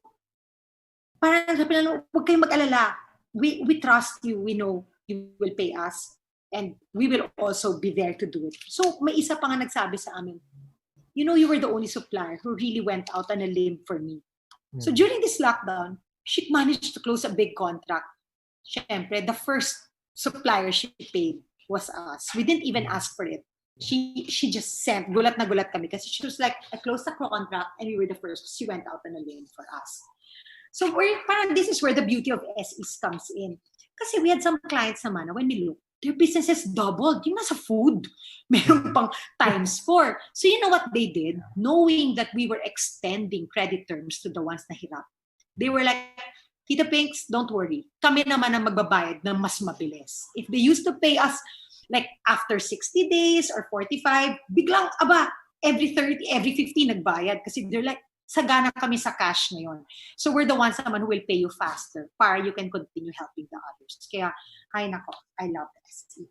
parang sabi na, huwag kayong mag-alala. We trust you. We know you will pay us. And we will also be there to do it. So, may isa pa nga nagsabi sa amin, you know, you were the only supplier who really went out on a limb for me. So, during this lockdown, she managed to close a big contract. Siyempre, the first supplier she paid was us. We didn't even ask for it. She just sent, gulat na gulat kami kasi she was like, I closed the contract and we were the first. She went out on a limb for us. So parang this is where the beauty of SEs comes in. Kasi we had some clients naman na when we look, their businesses doubled. Yung nasa food, meron pang ×4. So you know what they did? Knowing that we were extending credit terms to the ones na hirap, they were like, Tita Pinks, don't worry. Kami naman ang magbabayad na mas mabilis. If they used to pay us like after 60 days or 45, biglang, every 30, every 50 nagbayad. Kasi they're like, sagana kami sa cash ngayon. So we're the ones naman who will pay you faster para you can continue helping the others. Kaya, ay nako, I love this.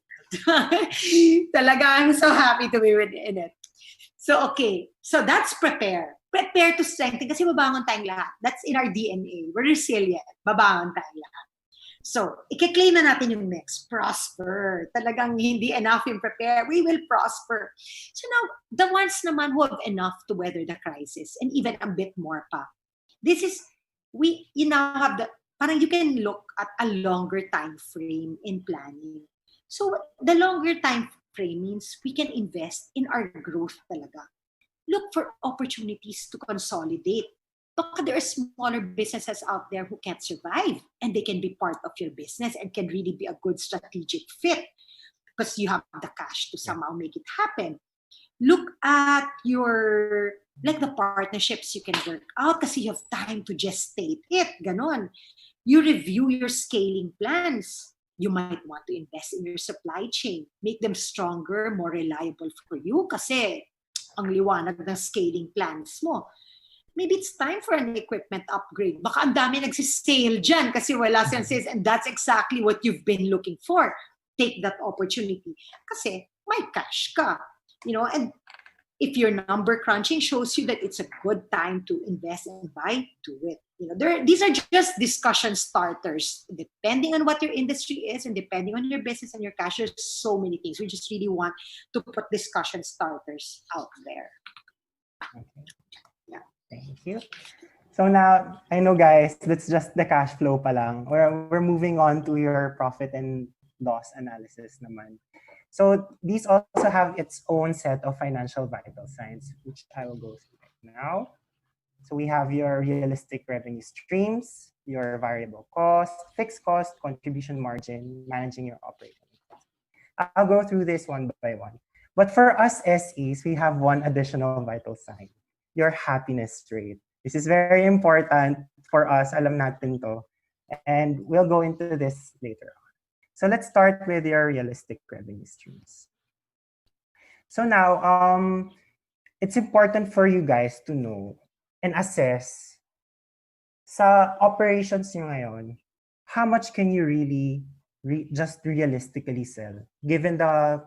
Talaga, I'm so happy to be in it. So, okay. So that's prepare. Prepare to strengthen kasi babangon tayong lahat. That's in our DNA. We're resilient. Babangon tayong lahat. So, i-claim na natin yung next. Prosper. Talagang hindi enough yung prepare. We will prosper. So now, the ones naman who have enough to weather the crisis and even a bit more pa. This is, you now have parang you can look at a longer time frame in planning. So, the longer time frame means we can invest in our growth talaga. Look for opportunities to consolidate. Baka there are smaller businesses out there who can't survive and they can be part of your business and can really be a good strategic fit because you have the cash to somehow make it happen. Look at the partnerships you can work out kasi you have time to gestate it. Ganon. You review your scaling plans. You might want to invest in your supply chain. Make them stronger, more reliable for you kasi ang liwanag ng scaling plans mo. Maybe it's time for an equipment upgrade. Baka ang dami nagsisale dyan kasi wala siyang sales and that's exactly what you've been looking for. Take that opportunity. Kasi may cash ka. You know, and if your number crunching shows you that it's a good time to invest and buy, do it. You know, these are just discussion starters. Depending on what your industry is and depending on your business and your cash, there's so many things. We just really want to put discussion starters out there. Okay. Yeah. Thank you. So now, I know guys, that's just the cash flow pa lang. We're moving on to your profit and loss analysis naman. So these also have its own set of financial vital signs, which I will go through right now. So we have your realistic revenue streams, your variable cost, fixed cost, contribution margin, managing your operating costs. I'll go through this one by one. But for us SEs, we have one additional vital sign, your happiness rate. This is very important for us, alam natin to. And we'll go into this later on. So let's start with your realistic revenue streams. So now, it's important for you guys to know and assess sa operations nyo ngayon, how much can you really just realistically sell given the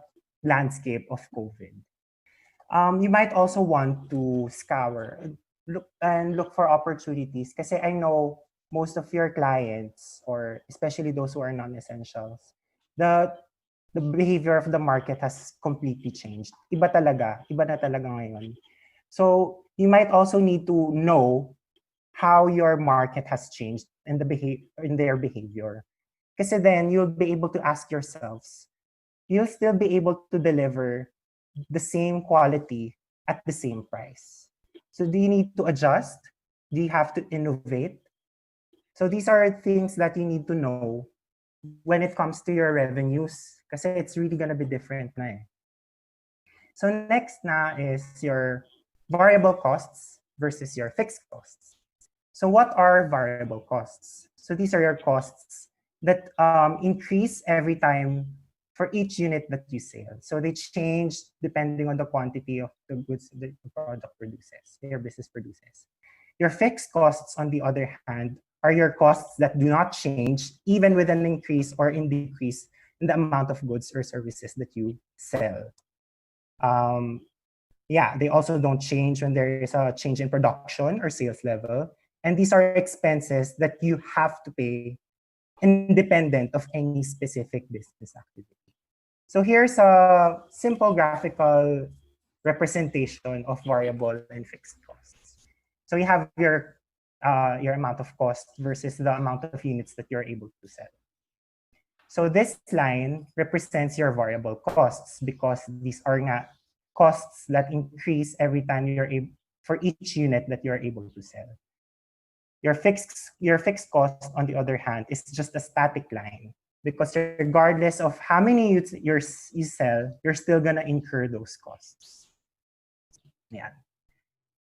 landscape of COVID? You might also want to look for opportunities kasi I know most of your clients, or especially those who are non-essentials, the behavior of the market has completely changed. Iba na talaga ngayon. So you might also need to know how your market has changed in their behavior. Kasi then you'll be able to ask yourselves, you'll still be able to deliver the same quality at the same price. So do you need to adjust? Do you have to innovate? So these are things that you need to know when it comes to your revenues kasi it's really gonna be different na eh. So next na is your variable costs versus your fixed costs. So what are variable costs? So these are your costs that increase every time for each unit that you sell. So they change depending on the quantity of the goods that the product produces, your business produces. Your fixed costs, on the other hand, are your costs that do not change even with an increase or in decrease in the amount of goods or services that you sell. Yeah, they also don't change when there is a change in production or sales level. And these are expenses that you have to pay independent of any specific business activity. So here's a simple graphical representation of variable and fixed costs. So you have your amount of cost versus the amount of units that you're able to sell. So this line represents your variable costs because these are costs that increase every time you're able for each unit that you're able to sell. Your fixed cost, on the other hand, is just a static line because regardless of how many you sell, you're still gonna incur those costs. Yeah.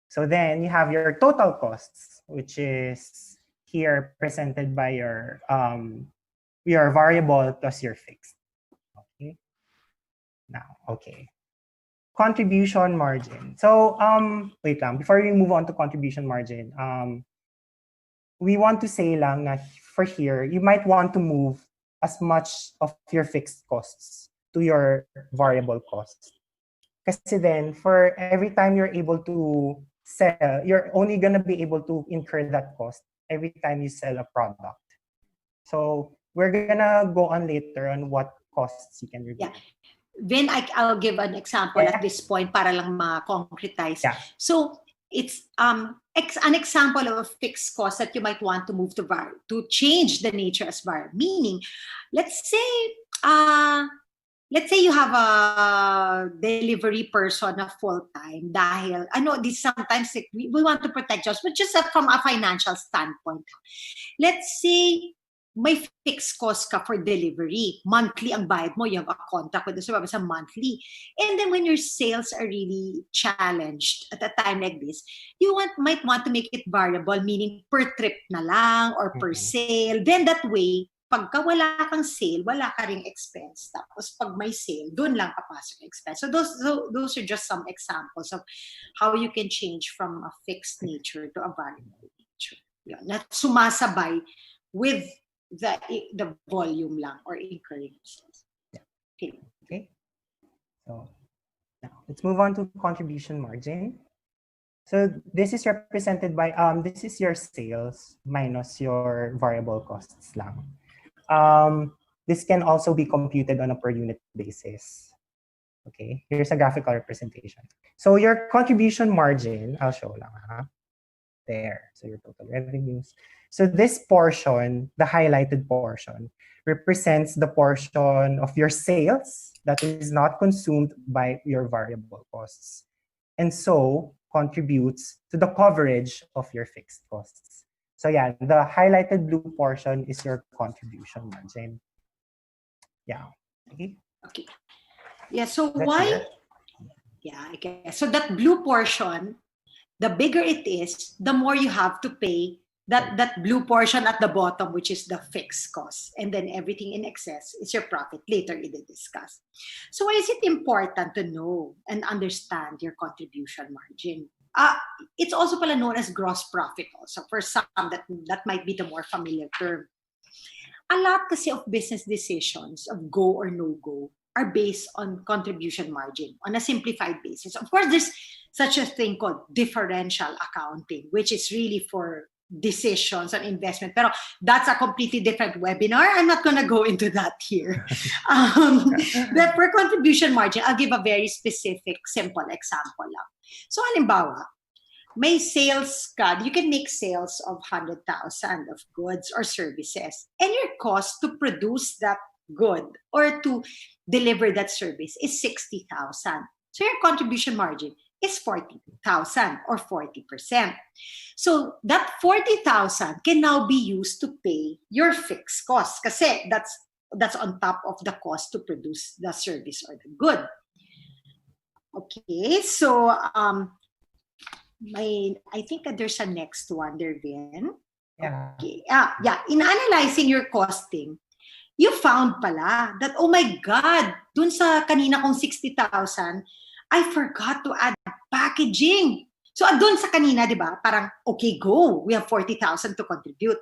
So then you have your total costs, which is here presented by your variable plus your fixed. Okay. Now, okay. Contribution margin. So wait lang, before we move on to contribution margin, we want to say lang na for here, you might want to move as much of your fixed costs to your variable costs. Kasi then, for every time you're able to sell, you're only gonna be able to incur that cost every time you sell a product. So we're gonna go on later on what costs you can review. Yeah. Then I'll give an example at this point para lang ma-concretize. Yeah. So it's an example of a fixed cost that you might want to move to change the nature as var. Meaning, let's say you have a delivery person na full-time dahil, I know this sometimes we want to protect jobs, but just from a financial standpoint. Let's say may fixed cost ka for delivery. Monthly ang bayad mo. You have a contract with the service sa monthly. And then when your sales are really challenged at a time like this, you might want to make it variable, meaning per trip na lang or per sale. Then that way, pagka wala kang sale, wala ka ring expense. Tapos pag may sale, dun lang papasok expense. So those are just some examples of how you can change from a fixed nature to a variable nature. Yun, na sumasabay with the volume lang or incurring sales. Yeah. Okay. So now let's move on to contribution margin. So this is represented by this is your sales minus your variable costs lang. This can also be computed on a per unit basis. Okay, here's a graphical representation. So your contribution margin, I'll show lang. There, so your total revenues. So this portion, the highlighted portion, represents the portion of your sales that is not consumed by your variable costs, and so contributes to the coverage of your fixed costs. So yeah, the highlighted blue portion is your contribution margin. Yeah. Okay. Okay. Yeah. So That's why? it. Yeah. I guess so. That blue portion, the bigger it is, the more you have to pay that blue portion at the bottom, which is the fixed cost. And then everything in excess is your profit. Later, we will discuss. So why is it important to know and understand your contribution margin? It's also pala known as gross profit also. For some, that might be the more familiar term. A lot kasi of business decisions of go or no go are based on contribution margin on a simplified basis. Of course, there's such a thing called differential accounting, which is really for decisions on investment. Pero that's a completely different webinar. I'm not going to go into that here. But for contribution margin, I'll give a very specific, simple example lang. So, halimbawa, may sales ka, you can make sales of 100,000 of goods or services. And your cost to produce that good or to deliver that service is 60,000. So your contribution margin is 40,000 or 40%. So that 40,000 can now be used to pay your fixed costs kasi that's on top of the cost to produce the service or the good. Okay, so I think that there's a next one there, Vin. Yeah. Okay. Yeah. In analyzing your costing, you found pala that, oh my God, dun sa kanina kong 60,000, I forgot to add packaging. So, doon sa kanina, di ba, parang, okay, go. We have 40,000 to contribute.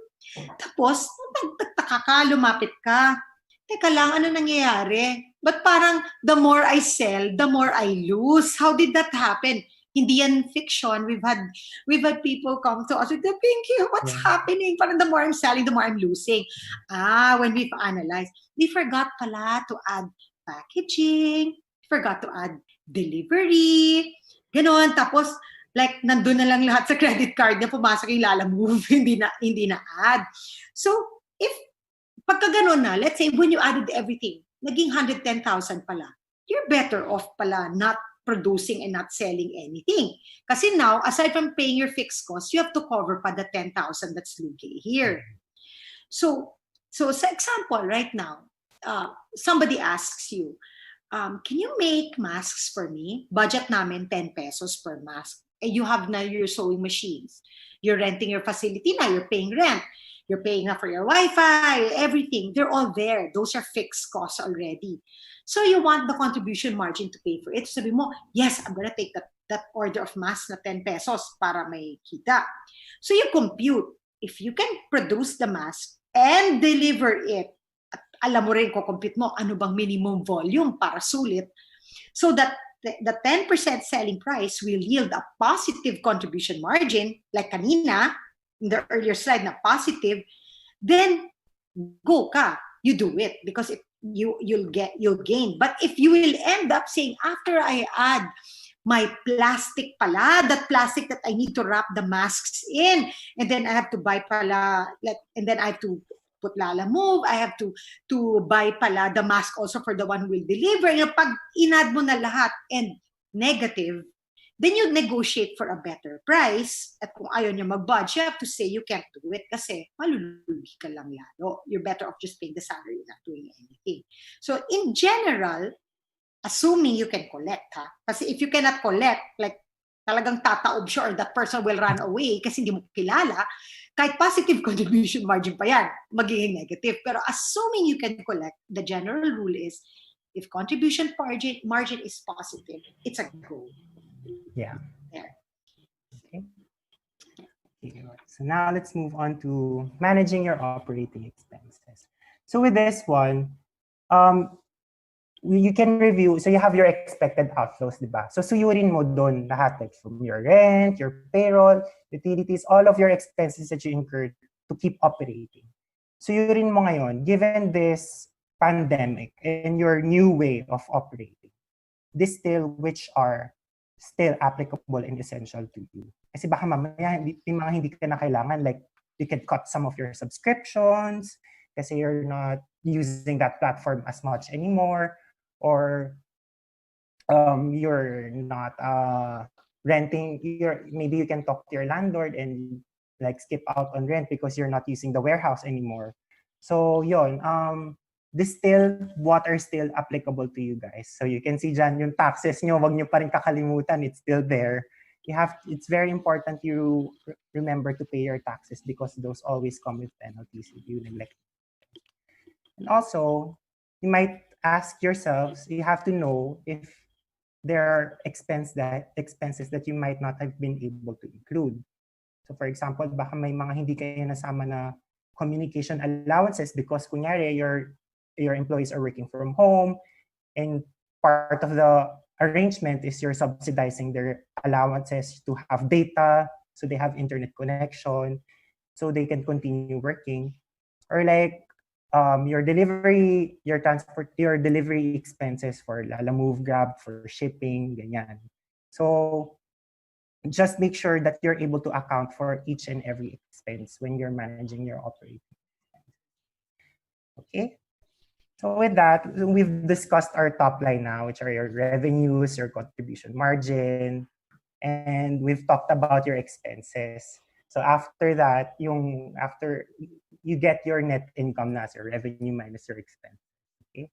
Tapos, nagtataka ka, lumapit ka. Teka lang, ano nangyayari? But parang, the more I sell, the more I lose. How did that happen? Hindi yan fiction. We've had people come to us with the Pinky, what's happening? Parang the more I'm selling, the more I'm losing. When we've analyzed, we forgot pala to add packaging, forgot to add delivery, ganon. Tapos, like, nandun na lang lahat sa credit card niya, pumasok yung Lala Move, hindi na add. So, if, pagka ganon na, let's say, when you added everything, naging 110,000 pala, you're better off pala not producing and not selling anything. Kasi now, aside from paying your fixed costs, you have to cover pa the 10,000 that's looking here. So sa example, right now, somebody asks you, can you make masks for me? Budget namin 10 pesos per mask. And you have now your sewing machines. You're renting your facility now. You're paying rent. You're paying for your Wi-Fi, everything. They're all there. Those are fixed costs already. So you want the contribution margin to pay for it. So sabi mo, yes, I'm gonna take that order of masks na 10 pesos para may kita. So you compute. If you can produce the mask and deliver it, at alam mo rin, compute mo, ano bang minimum volume para sulit, so that the 10% selling price will yield a positive contribution margin, like kanina, in the earlier slide na positive, then go ka, you do it, because you'll gain. But if you will end up saying, after I add my plastic pala, that plastic that I need to wrap the masks in, and then I have to buy pala, and then I have to put Lala Move, I have to buy pala the mask also for the one who will deliver. Pag inad mo na lahat and negative, then you negotiate for a better price. At kung ayaw niya mag-budge, you have to say you can't do it kasi malulugi ka lang lalo. You're better off just paying the salary, not doing anything. So in general, assuming you can collect, kasi if you cannot collect, like talagang tataob siya or that person will run away kasi hindi mo kilala, kahit positive contribution margin pa yan, magiging negative. Pero assuming you can collect, the general rule is, if contribution margin is positive, it's a go. Yeah. There. Okay. So now let's move on to managing your operating expenses. So with this one, you can review, so you have your expected outflows, di ba? So suyurin mo doon lahat, like from your rent, your payroll, utilities, all of your expenses that you incurred to keep operating. Suyurin mo ngayon, given this pandemic and your new way of operating, distill which are still applicable and essential to you. Kasi baka mamaya, yung mga hindi ka na kailangan, like you can cut some of your subscriptions kasi you're not using that platform as much anymore, or you're not renting, maybe you can talk to your landlord and like skip out on rent because you're not using the warehouse anymore. So yon, distill what are still applicable to you guys. So you can see dyan yung taxes nyo, wag nyo pa rin kakalimutan, it's still there. It's very important you remember to pay your taxes because those always come with penalties if you neglect. And also, you might ask yourselves, you have to know if there are expenses that you might not have been able to include. So for example, baka may mga hindi kayo nasama na communication allowances because kunyari your employees are working from home and part of the arrangement is you're subsidizing their allowances to have data so they have internet connection so they can continue working. Or like your delivery expenses for Lala Move, Grab, for shipping, ganyan. So just make sure that you're able to account for each and every expense when you're managing your operating expenses. Okay. So with that, we've discussed our top line now, which are your revenues, your contribution margin, and we've talked about your expenses. So after that, after you get your net income na, so revenue minus your expense. Okay.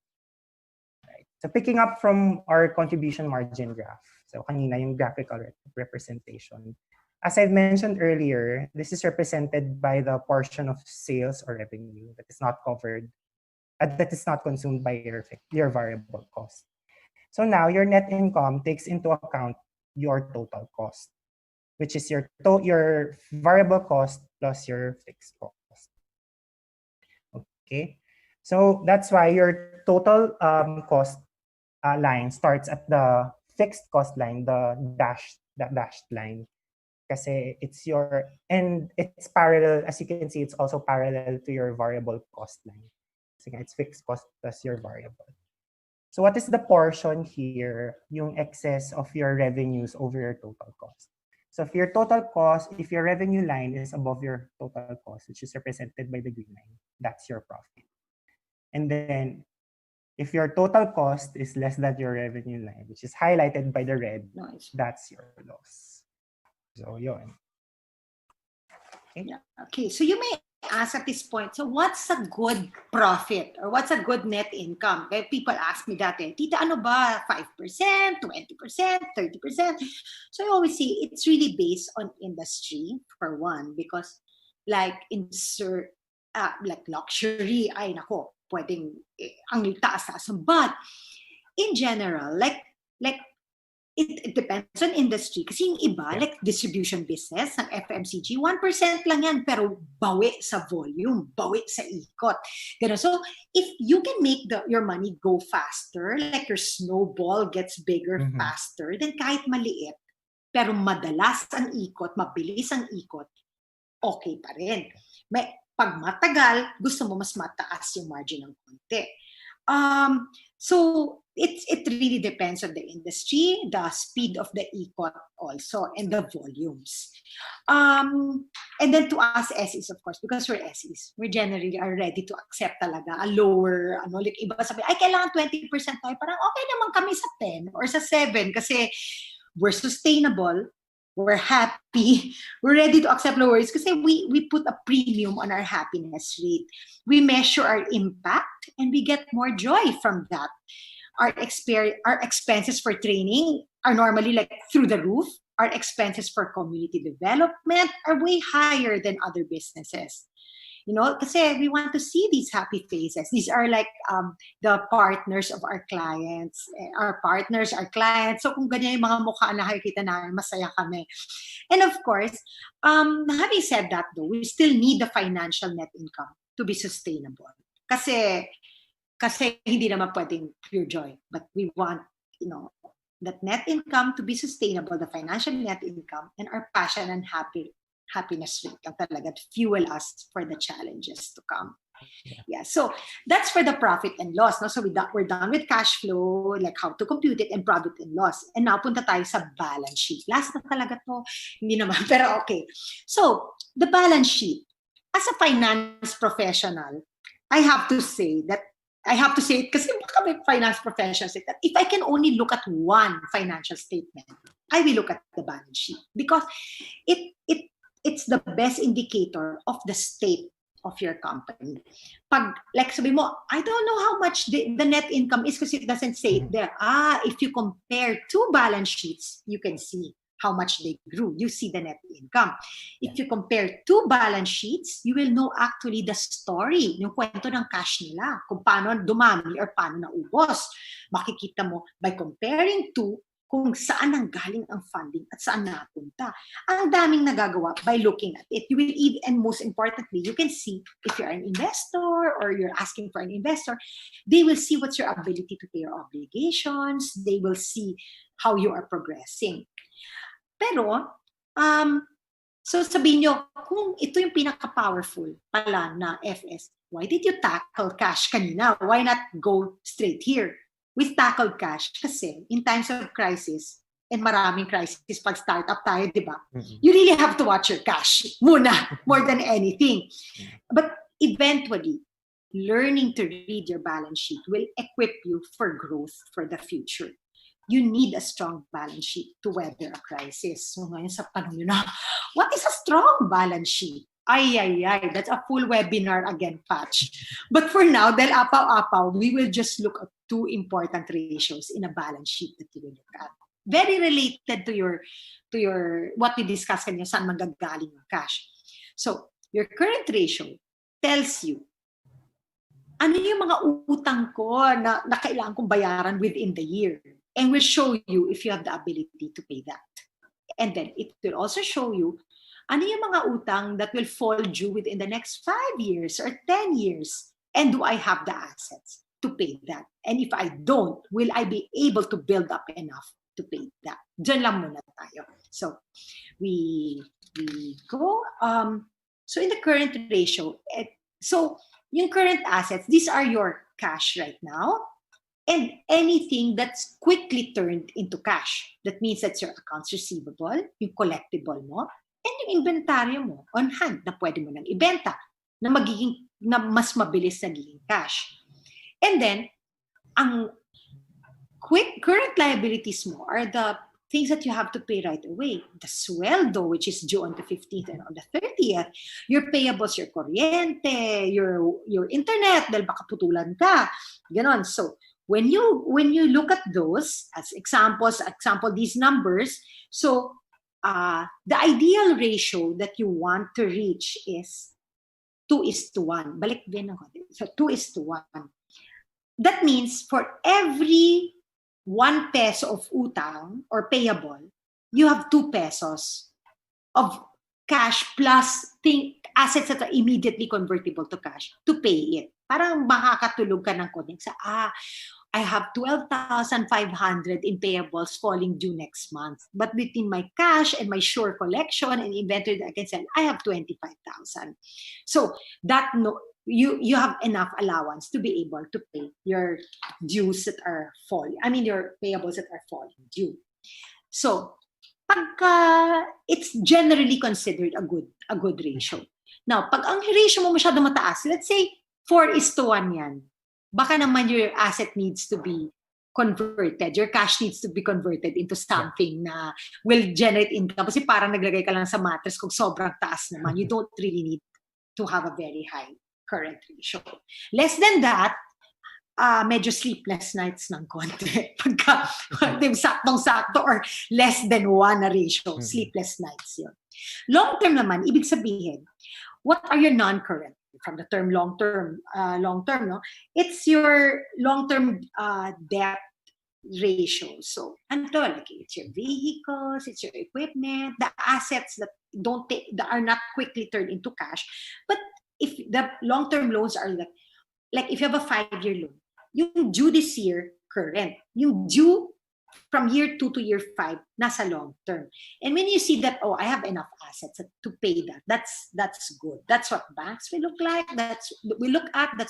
Right. So picking up from our contribution margin graph. So kanina yung graphical representation. As I've mentioned earlier, this is represented by the portion of sales or revenue that is not covered, that is not consumed by your variable cost. So now your net income takes into account your total cost. which is your variable cost plus your fixed cost. Okay, so that's why your total cost line starts at the fixed cost line, that dashed line. Kasi it's parallel, as you can see, it's also parallel to your variable cost line. So it's fixed cost plus your variable. So what is the portion here? Yung excess of your revenues over your total cost. So if your revenue line is above your total cost, which is represented by the green line, that's your profit. And then if your total cost is less than your revenue line, which is highlighted by the red, that's your loss. So yun. Okay. Yeah. Okay, so you may ask at this point, so what's a good profit or what's a good net income? Okay, people ask me that, Tita, ano ba? 5%, 20%, 30%? So I always say it's really based on industry, for one, because like like luxury, ay nako, pwedeng ang taas-taas. But in general, like it depends on industry. Kasi yung iba, like distribution business ng FMCG, 1% lang yan, pero bawi sa volume, bawi sa ikot. Ganun. So, if you can make your money go faster, like your snowball gets bigger faster, then kahit maliit, pero madalas ang ikot, mabilis ang ikot, okay pa rin. Pag matagal, gusto mo mas mataas yung margin ng konti. So it really depends on the industry, the speed of the ikot also, and the volumes. And then to us SEs, of course, because we're SEs, we generally are ready to accept talaga a lower, like iba sabi, ay kailangan 20% tayo, parang okay naman kami sa 10 or sa 7 kasi we're sustainable, we're happy, we're ready to accept lowers kasi we put a premium on our happiness rate. We measure our impact and we get more joy from that. Our expenses for training are normally like through the roof. Our expenses for community development are way higher than other businesses. Kasi we want to see these happy faces. These are like the partners of our clients. Our partners, our clients. So kung ganyan yung mga mukha na nakikita namin, masaya kami. And of course, having said that though, we still need the financial net income to be sustainable. Kasi hindi naman pwedeng pure joy. But we want, that net income to be sustainable, the financial net income, and our passion and happiness rate lang talaga to fuel us for the challenges to come. Yeah, so that's for the profit and loss. No? So we're done with cash flow, like how to compute it, and profit and loss. And now punta tayo sa balance sheet. Last na talaga to. Hindi naman, pero okay. So the balance sheet. As a finance professional, I have to say it kasi kami finance professionals that if I can only look at one financial statement, I will look at the balance sheet because it's the best indicator of the state of your company. Pag, like sabi mo, I don't know how much the net income is because it doesn't say it there. If you compare two balance sheets, you can see how much they grew. You see the net income. If you compare two balance sheets, you will know actually the story, yung kwento ng cash nila, kung paano dumami or paano naubos. Makikita mo by comparing two, kung saan ang galing ang funding at saan napunta. Ang daming nagagawa by looking at it. You will even, and most importantly, you can see if you're an investor or you're asking for an investor, they will see what's your ability to pay your obligations. They will see how you are progressing. Pero, so sabihin nyo, kung ito yung pinaka-powerful pala na FS, why did you tackle cash kanina? Why not go straight here? We tackled cash kasi in times of crisis, and maraming crisis pag startup tayo, di ba? You really have to watch your cash muna, more than anything. But eventually, learning to read your balance sheet will equip you for growth for the future. You need a strong balance sheet to weather a crisis. So ngayon sa tanong nyo na, what is a strong balance sheet? Ay, that's a full webinar again, Patch. But for now, dahil apaw-apaw, we will just look at two important ratios in a balance sheet that you will look at. Very related to your what we discussed kanina, saan manggagaling yung cash. So, your current ratio tells you ano yung mga utang ko na kailangan kong bayaran within the year. And will show you if you have the ability to pay that. And then it will also show you ano yung mga utang that will fall due within the next 5 years or 10 years. And do I have the assets to pay that? And if I don't, will I be able to build up enough to pay that? Diyan lang muna tayo. So we go. So in the current ratio, so yung current assets, these are your cash right now. And anything that's quickly turned into cash. That means that's your accounts receivable, yung collectible mo, and yung inventaryo mo on hand na pwede mo nang ibenta na mas mabilis nagiging cash. And then, ang current liabilities mo are the things that you have to pay right away. The sweldo, which is due on the 15th and on the 30th. Your payables, your kuryente, your internet, dahil baka putulan ka. Ganon. So, when you look at those as example these numbers, so the ideal ratio that you want to reach is 2:1. Balik din ako. So 2:1. That means for every 1 peso of utang or payable, you have 2 pesos of cash plus assets that are immediately convertible to cash to pay it. Parang makakatulog ka ng konti sa I have 12,500 in payables falling due next month. But between my cash and my sure collection and inventory that I can sell, I have 25,000. So that you have enough allowance to be able to pay your dues that are falling. I mean your payables that are falling due. So pagka it's generally considered a good ratio. Now, pag ang ratio mo masyado mataas, let's say 4:1 yan. Baka naman your asset needs to be converted. Your cash needs to be converted into something na will generate income. Kasi parang naglagay ka lang sa mattress kung sobrang taas naman. You don't really need to have a very high current ratio. Less than that, medyo sleepless nights ng konti. Pagka saktong-sakto or less than 1 na ratio, sleepless nights yun. Long term naman, ibig sabihin, what are your non-current? From the term long-term, no? It's your long-term debt ratio. So, it's your vehicles, it's your equipment, the assets that are not quickly turned into cash. But if the long-term loans are like if you have a 5-year loan, yung due this year, current. Yung due from year 2 to year 5, nasa long term. And when you see that, I have enough assets to pay that, that's good. That's what banks will look like. That's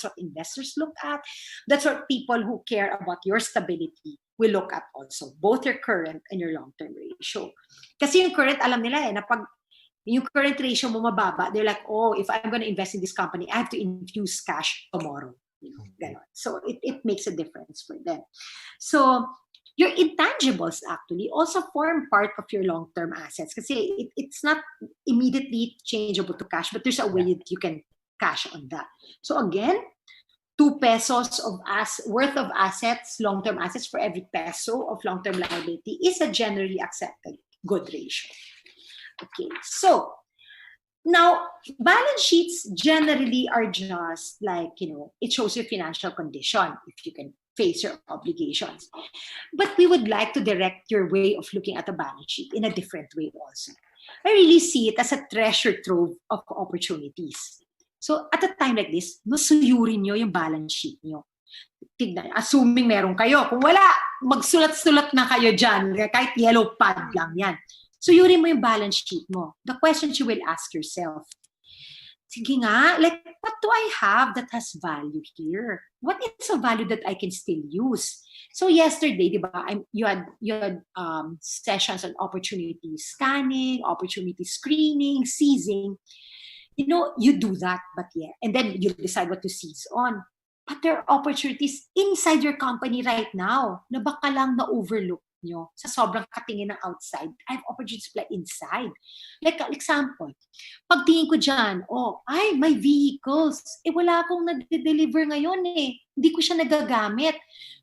what investors look at. That's what people who care about your stability will look at also, both your current and your long-term ratio. Kasi yung current, alam nila na pag yung current ratio mo mababa, they're like, if I'm going to invest in this company, I have to infuse cash tomorrow. So it makes a difference for them. So your intangibles actually also form part of your long-term assets kasi it's not immediately changeable to cash, but there's a way that you can cash on that. So again, 2 pesos worth of assets, long-term assets for every peso of long-term liability is a generally accepted good ratio. Okay, so now balance sheets generally are just like, it shows your financial condition, if you can face your obligations. But we would like to direct your way of looking at a balance sheet in a different way also. I really see it as a treasure trove of opportunities. So at a time like this, masuyurin nyo yung balance sheet nyo. Tignan, assuming meron kayo. Kung wala, magsulat-sulat na kayo dyan. Kahit yellow pad lang yan. Suyurin mo yung balance sheet mo. The questions you will ask yourself. Sige nga, like, what do I have that has value here? What is a value that I can still use? So yesterday, di ba, you had sessions on opportunity scanning, opportunity screening, seizing. You do that, but and then you decide what to seize on. But there are opportunities inside your company right now na baka lang na-overlook nyo sa sobrang katingin ng outside. I have opportunities to play inside. Like, example, pagtingin ko dyan, may vehicles. Wala akong nag-deliver ngayon eh. Hindi ko siya nagagamit.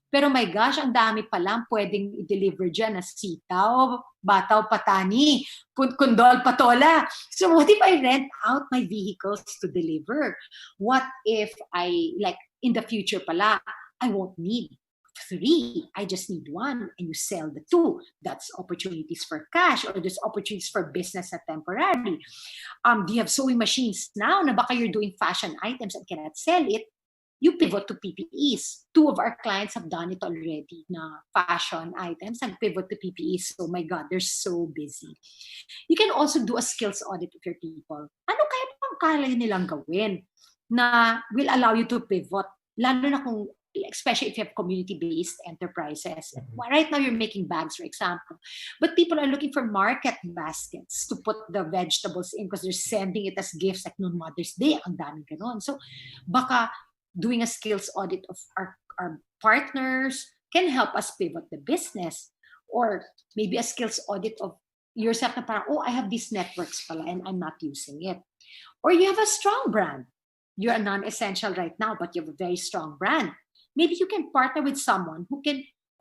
Pero my gosh, ang dami pa lang pwedeng i-deliver dyan na sitaw, bataw, patani, kundol, patola. So what if I rent out my vehicles to deliver? What if in the future pala, I won't need 3. I just need 1, and you sell the 2. That's opportunities for cash, or there's opportunities for business na temporary. Do you have sewing machines now na baka you're doing fashion items and cannot sell it? You pivot to PPEs. 2 of our clients have done it already na fashion items and pivot to PPEs. So my God, they're so busy. You can also do a skills audit of your people. Ano kaya pang kaya nilang gawin na will allow you to pivot? Lalo na kung, especially if you have community-based enterprises. Right now, you're making bags, for example. But people are looking for market baskets to put the vegetables in because they're sending it as gifts like noon Mother's Day. Ang daming ganon. So baka doing a skills audit of our partners can help us pivot the business. Or maybe a skills audit of yourself na parang, oh, I have these networks pala and I'm not using it. Or you have a strong brand. You're a non-essential right now, but you have a very strong brand. Maybe you can partner with someone who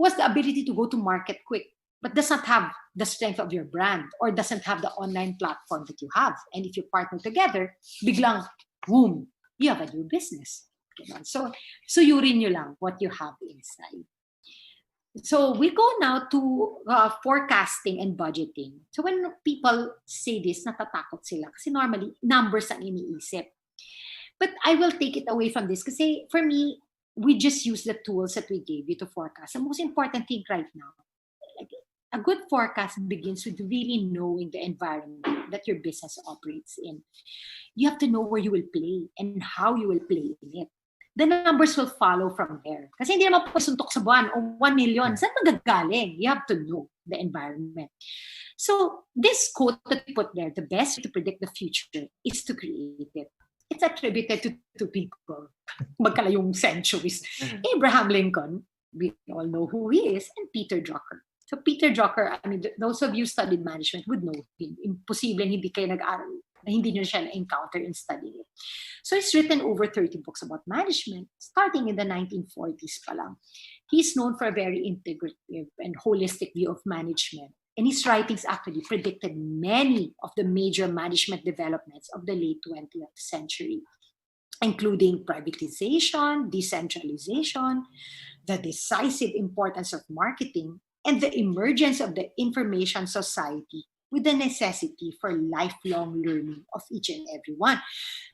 has the ability to go to market quick, but does not have the strength of your brand or doesn't have the online platform that you have. And if you partner together, biglang, boom, you have a new business. So yuri nyo lang what you have inside. So we go now to forecasting and budgeting. So when people say this, natatakot sila kasi normally numbers ang iniisip. But I will take it away from this kasi for me, we just use the tools that we gave you to forecast. The most important thing right now, a good forecast begins with really knowing the environment that your business operates in. You have to know where you will play and how you will play in it. The numbers will follow from there. Kasi hindi naman pasuntok sa buwan o 1 million. Saan magagaling? You have to know the environment. So this quote that we put there, the best way to predict the future is to create it. It's attributed to 2 people. Magkalayong centuries. Abraham Lincoln, we all know who he is, and Peter Drucker. So Peter Drucker, I mean, those of you who studied management would know him. Imposible hindi kayo nag-aral na hindi nyo siya na-encounter in studying it. So he's written over 30 books about management, starting in the 1940s pa lang. He's known for a very integrative and holistic view of management. And his writings actually predicted many of the major management developments of the late 20th century, including privatization, decentralization, the decisive importance of marketing, and the emergence of the information society with the necessity for lifelong learning of each and every one.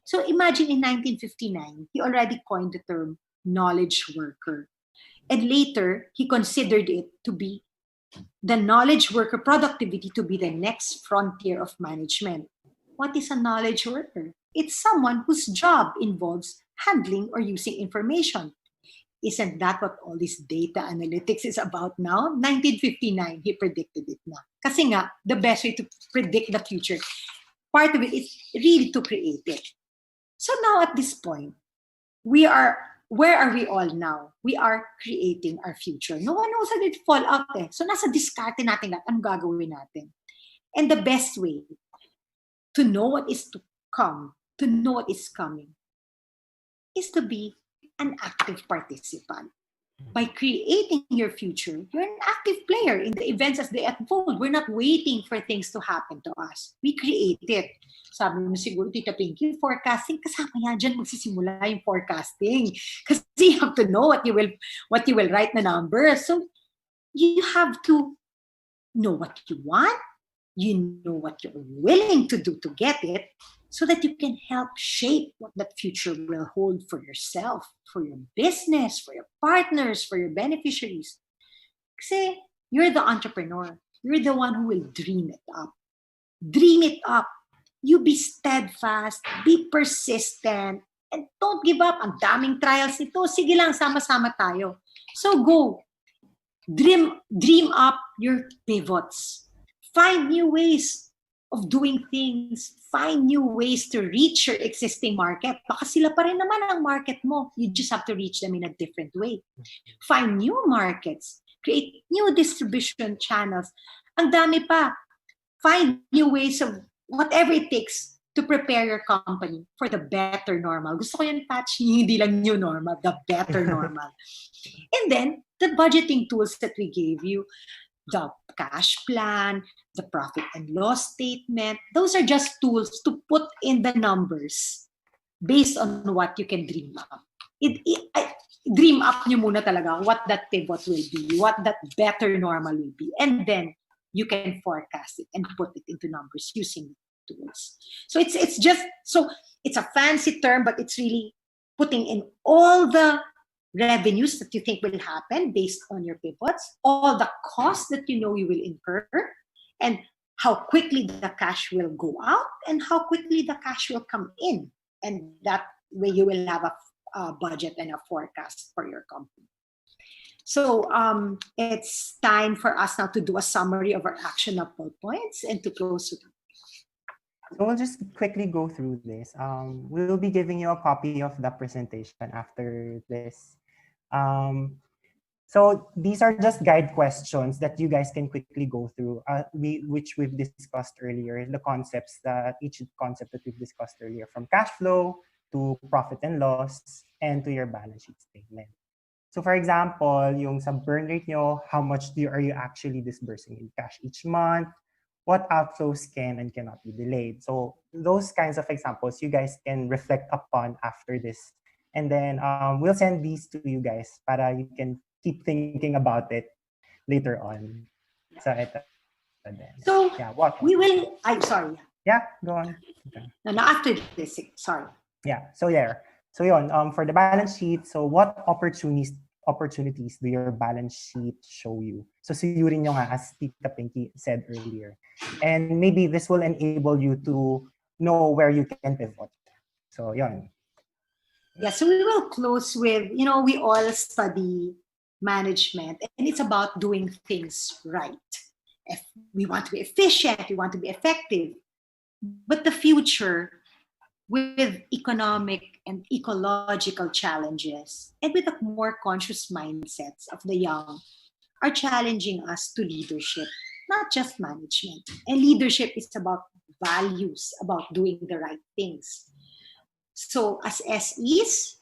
So imagine in 1959, he already coined the term knowledge worker. And later, he considered it to be the knowledge worker productivity to be the next frontier of management. What is a knowledge worker? It's someone whose job involves handling or using information. Isn't that what all this data analytics is about now? 1959, he predicted it na. Kasi nga, the best way to predict the future, part of it is really to create it. So now at this point, where are we all now? We are creating our future. No one knows how it fall out eh. So nasa diskarte natin lahat, anong gagawin natin? And the best way to know what is to come, to know what is coming, is to be an active participant. By creating your future, you're an active player in the events as they unfold. We're not waiting for things to happen to us. We create it. Sabi mo siguro, Tita Pinky, forecasting, kasama yan dyan magsisimula yung forecasting. Kasi you have to know what you will write na numbers. So you have to know what you want, you know what you're willing to do to get it, so that you can help shape what that future will hold for yourself, for your business, for your partners, for your beneficiaries. Kasi you're the entrepreneur. You're the one who will dream it up. Dream it up. You be steadfast, be persistent, and don't give up. Ang daming trials nito. Sige lang, sama-sama tayo. So go. Dream up your pivots. Find new ways of doing things. Find new ways to reach your existing market. Baka sila pa rin naman ang market mo. You just have to reach them in a different way. Find new markets. Create new distribution channels. Ang dami pa. Find new ways of whatever it takes to prepare your company for the better normal. Gusto ko yung patch, hindi lang new normal, the better normal. And then, the budgeting tools that we gave you, the cash plan, the profit and loss statement, those are just tools to put in the numbers based on what you can dream up. dream up nyo muna talaga what that pivot will be, what that better normal will be. And then you can forecast it and put it into numbers using tools. So it's just, so it's a fancy term, but it's really putting in all the revenues that you think will happen based on your pivots, all the costs that you know you will incur, and how quickly the cash will go out and how quickly the cash will come in. And that way you will have a budget and a forecast for your company. So it's time for us now to do a summary of our actionable points and to close it. So we'll just quickly go through this. We'll be giving you a copy of the presentation after this. So these are just guide questions that you guys can quickly go through, which we've discussed earlier, the concepts that each concept that we've discussed earlier, from cash flow to profit and loss and to your balance sheet statement. So for example, yung sa burn rate nyo, how much are you actually disbursing in cash each month? What outflows can and cannot be delayed? So those kinds of examples you guys can reflect upon after this. And then we'll send these to you guys para you can keep thinking about it later on. So yeah, what? We will, I'm sorry. Yeah, go on. Okay. No, after this, sorry. Yeah, so there. So yun, for the balance sheet, so what opportunities do your balance sheet show you? So suyurin nyo nga, as Tita Pinky said earlier. And maybe this will enable you to know where you can pivot. So yun. Yeah, so we will close with, we all study management, and it's about doing things right. If we want to be efficient, we want to be effective. But the future, with economic and ecological challenges, and with the more conscious mindsets of the young, are challenging us to leadership, not just management. And leadership is about values, about doing the right things. So as SEs,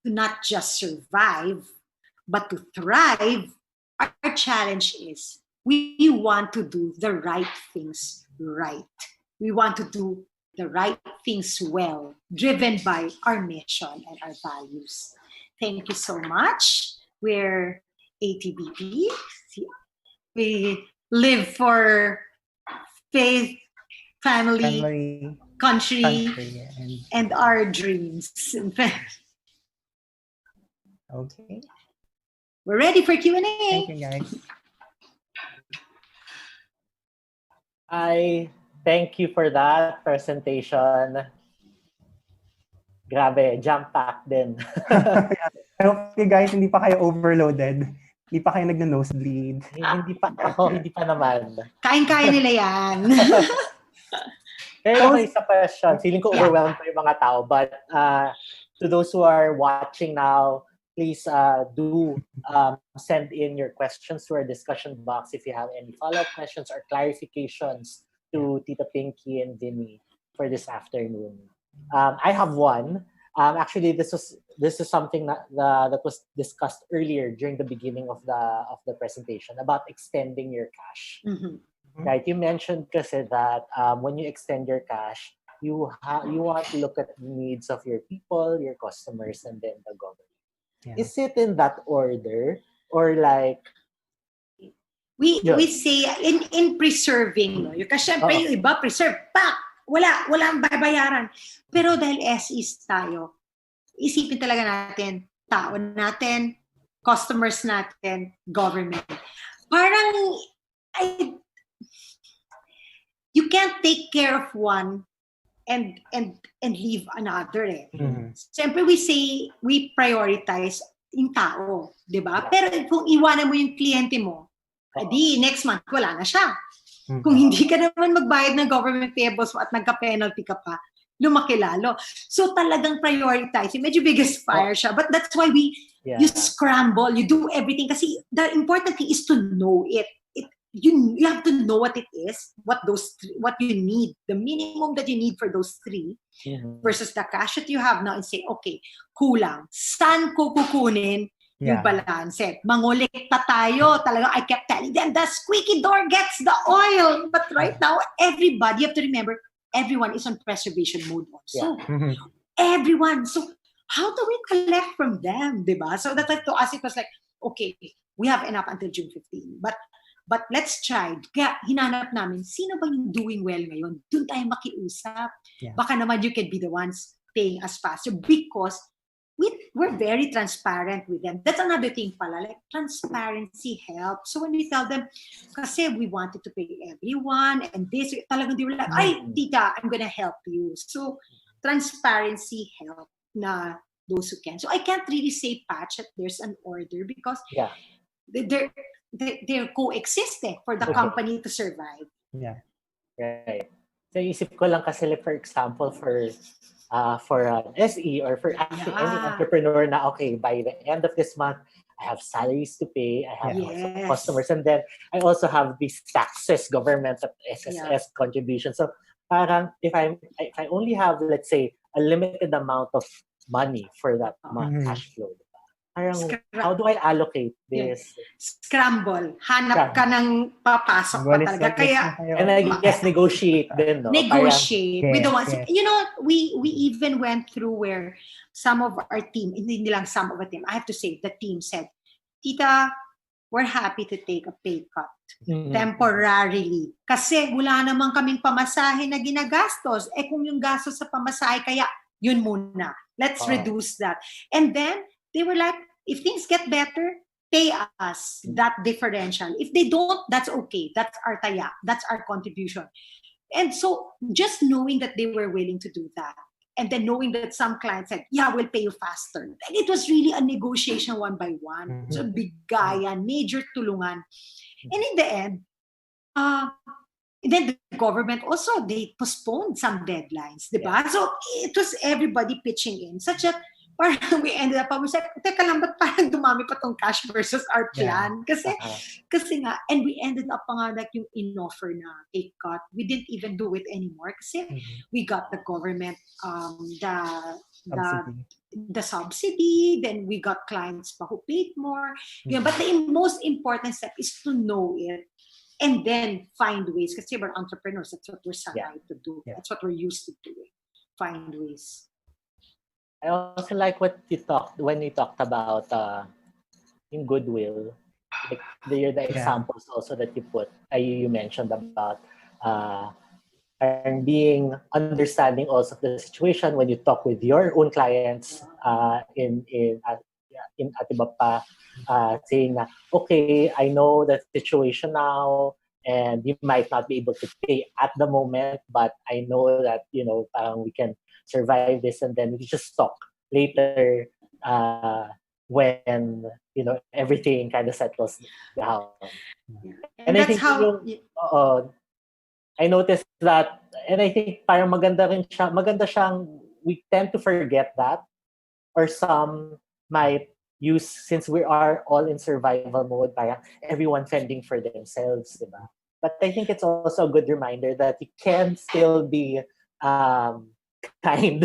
to not just survive, but to thrive, our challenge is we want to do the right things right. We want to do the right things well, driven by our mission and our values. Thank you so much. We're ATBP. We live for faith, family, country and our dreams. Okay. We're ready for Q&A. Thank you, guys. I thank you for that presentation. Grabe, jam-packed din. I hope you guys hindi pa kayo overloaded. Hindi pa kayo nagna-nosebleed. Hindi pa naman. Kain-kain nila yan. Kaya may isa question. Feeling ko overwhelmed pa yung mga tao. But to those who are watching now, please do send in your questions to our discussion box if you have any follow-up questions or clarifications to Tita Pinky and Vinny for this afternoon. I have one. Actually, this is something that was discussed earlier during the beginning of the presentation about extending your cash. Mm-hmm. Right? You mentioned kasi that when you extend your cash, you want to look at the needs of your people, your customers, and then the government. Yeah. Is it in that order, or like we say in preserving, no? Kasi syempre yung iba preserve, walang babayaran. Pero dahil SEs tayo, isipin talaga natin, tao natin, customers natin, government. Parang you can't take care of one and leave another. Mm-hmm. Siyempre we say we prioritize yung tao, di ba? Pero kung iwanan mo yung kliyente mo, di next month wala na siya. Mm-hmm. Kung hindi ka naman magbayad ng government payables mo at nagka-penalty ka pa, lumaki lalo. So talagang prioritizing. Medyo biggest fire siya. But that's why you scramble, you do everything. Kasi the important thing is to know it. You have to know what it is, what you need, the minimum that you need for those three, versus the cash that you have now, and say, okay, kulang. Saan ko kukunin yung balance? Mangolekta tayo. Talaga, I kept telling them, the squeaky door gets the oil. But right now, everybody, you have to remember, everyone is on preservation mode also. Yeah. Everyone. So how do we collect from them, diba? So that to us, it was like, okay, we have enough until June 15. But let's try. Kaya hinanap namin, sino ba yung doing well ngayon? Doon tayo makiusap. Yeah. Baka naman you can be the ones paying us faster because we're very transparent with them. That's another thing pala. Like, transparency helps. So when we tell them, kasi we wanted to pay everyone and this, talagang they were like, ay, tita, I'm gonna help you. So transparency helps na those who can. So I can't really say patch that there's an order because they're coexisting for the company to survive. Yeah. Right. So isip ko lang kasi like, for example, for an SE or for actually any entrepreneur na, okay, by the end of this month, I have salaries to pay, I have also customers, and then I also have these taxes, government, SSS contribution. So parang if I only have, let's say, a limited amount of money for that month, cash flow, parang, how do I allocate this? Scramble. Hanap ka ng papasok pa talaga. Kaya, and I guess negotiate din, no? Negotiate with the ones. You know, we even went through where some of our team, hindi lang some of our team, I have to say, the team said, Tita, we're happy to take a pay cut temporarily. Kasi wala naman kaming pamasahe na ginagastos. Eh kung yung gastos sa pamasahe, kaya yun muna. Let's reduce that. And then, they were like, if things get better, pay us that differential. If they don't, that's okay. That's our taya. That's our contribution. And so just knowing that they were willing to do that, and then knowing that some clients said, yeah, we'll pay you faster. And it was really a negotiation one by one. So bigayan, major tulungan. And in the end, then the government also, they postponed some deadlines. Diba? So it was everybody pitching in, such that parang we ended up, we said, teka lang, ba't parang dumami pa tong cash versus our plan? Kasi nga, and we ended up pa nga like yung in-offer na pay cut. We didn't even do it anymore kasi we got the government, the subsidy, then we got clients pa who paid more. Yeah, but the most important step is to know it and then find ways. Kasi we're entrepreneurs, that's what we're sanay to do. That's what we're used to doing. Find ways. I also like what you talked when you talked about in goodwill, like the examples also that you put. You mentioned about and being understanding also the situation when you talk with your own clients in Atibapa, saying that, okay, I know the situation now, and you might not be able to pay at the moment, but I know that we can survive this, and then we just talk later when everything kind of settles down. And that's how I noticed that, and I think parang maganda siyang, we tend to forget that, or some might use, since we are all in survival mode, parang everyone fending for themselves, diba? But I think it's also a good reminder that you can still be kind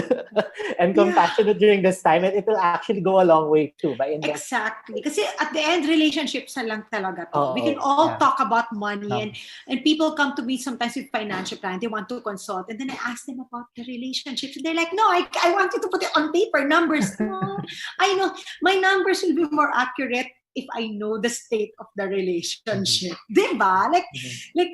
and compassionate during this time, and it will actually go a long way too. Exactly. Kasi at the end, relationships na lang talaga to. We can all talk about money, and people come to me sometimes with financial plan. They want to consult, and then I ask them about the relationships. And they're like, no, I want you to put it on paper, numbers. No, I know my numbers will be more accurate if I know the state of the relationship. Diba? Like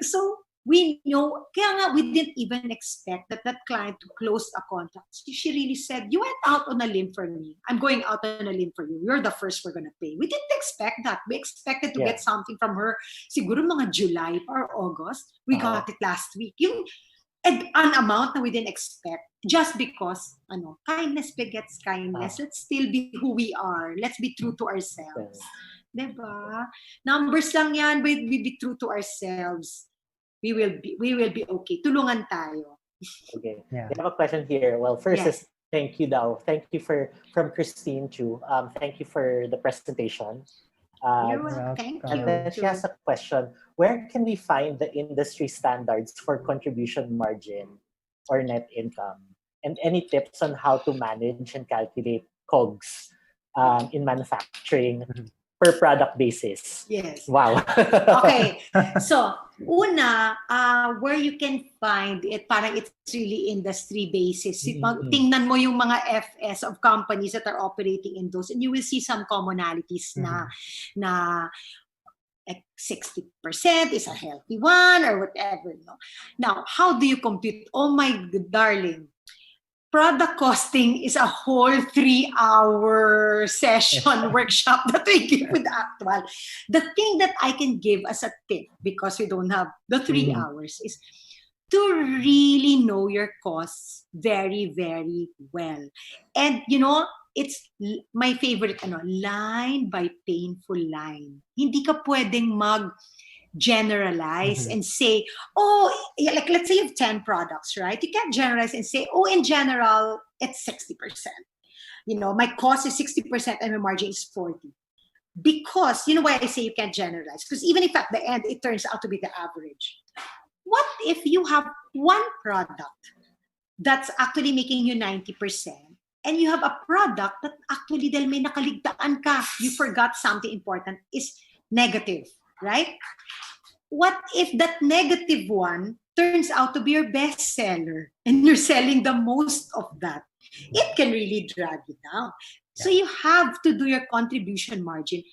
so. We know, kaya nga we didn't even expect that client to close a contract. She really said, you went out on a limb for me. I'm going out on a limb for you. You're the first we're going to pay. We didn't expect that. We expected to get something from her, siguro mga July or August. We got it last week. An amount that we didn't expect, just because kindness begets kindness. Let's still be who we are. Let's be true to ourselves. Diba? Numbers lang yan. We be true to ourselves. We will be okay. Tulungan tayo. Okay. We have a question here. Well, first is thank you, Dao. Thank you from Christine too. Thank you for the presentation. You're welcome. Thank you. And then she has a question. Where can we find the industry standards for contribution margin or net income? And any tips on how to manage and calculate COGS in manufacturing per product basis. Yes. Wow. Okay. So, una, where you can find it, parang it's really industry basis. Tingnan mo yung mga FS of companies that are operating in those, and you will see some commonalities na like 60% is a healthy one or whatever. No? Now, how do you compute? Oh my darling. Product costing is a whole 3-hour session workshop that we give with Actual. The thing that I can give as a tip, because we don't have the 3 hours, is to really know your costs very, very well. And, it's my favorite, line by painful line. Hindi ka pwedeng generalize and say, like let's say you have 10 products, right? You can't generalize and say, in general, it's 60%. My cost is 60% and my margin is 40%. Because, why I say you can't generalize? Because even if at the end it turns out to be the average, what if you have one product that's actually making you 90%, and you have a product that actually, dahil may nakaligtaan ka, you forgot something important, is negative, right? What if that negative one turns out to be your best seller and you're selling the most of that? It can really drag you down. Yeah. So you have to do your contribution margin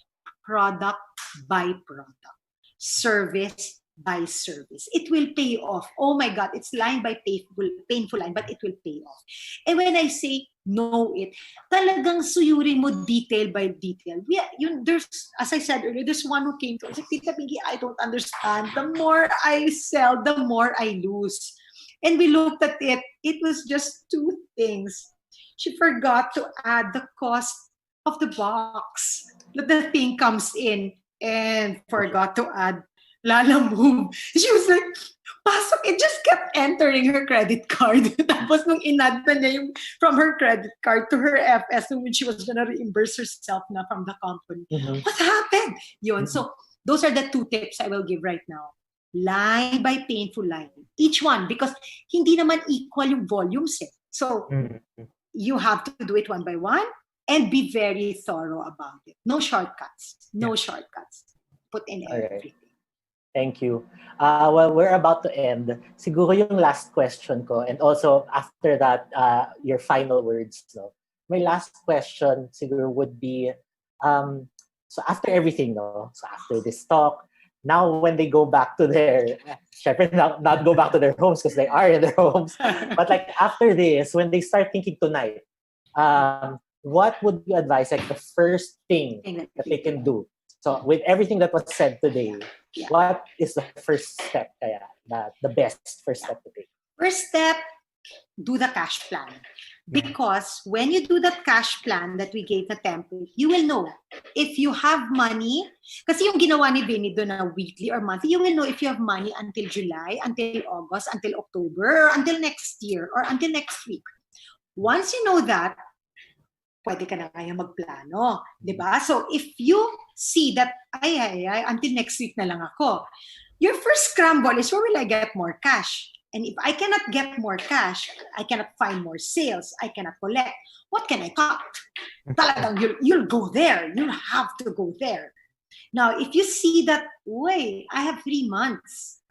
product by product, service by service. It will pay off. Oh my God, it's line by painful line, but it will pay off. And when I say know it, talagang suyurin mo detail by detail. There's, as I said earlier, there's one who came to us, Tita Pinky, I don't understand. The more I sell, the more I lose. And we looked at it. It was just 2 things. She forgot to add the cost of the box that the thing comes in, and forgot to add Lala Move. She was like, pasok, it just kept entering her credit card. Tapos nung inad na niya yung from her credit card to her FS when she was gonna reimburse herself na from the company. What happened? Yun. So those are the 2 tips I will give right now. Line by painful line. Each one, because hindi naman equal yung volumes eh. So you have to do it one by one and be very thorough about it. No shortcuts. No shortcuts. Put in everything. Thank you. Well, we're about to end. Siguro yung last question ko, and also after that, your final words. No? My last question siguro would be, so after everything, no? So after this talk, now when they go back to their, syempre not go back to their homes because they are in their homes, but like after this, when they start thinking tonight, what would you advise, like the first thing that they can do? So with everything that was said today, what is the first step kaya, the best first step to take? First step, do the cash plan. Because when you do that cash plan that we gave the template, you will know if you have money. Kasi yung ginawa ni Vinny doon na weekly or monthly, you will know if you have money until July, until August, until October, or until next year, or until next week. Once you know that, pwede ka na kaya magplano. Diba? So if you see that, ay, until next week na lang ako, your first scramble is, where will I get more cash? And if I cannot get more cash, I cannot find more sales, I cannot collect, what can I cut? Talagang you'll go there. You'll have to go there. Now, if you see that, wait, I have 3 months.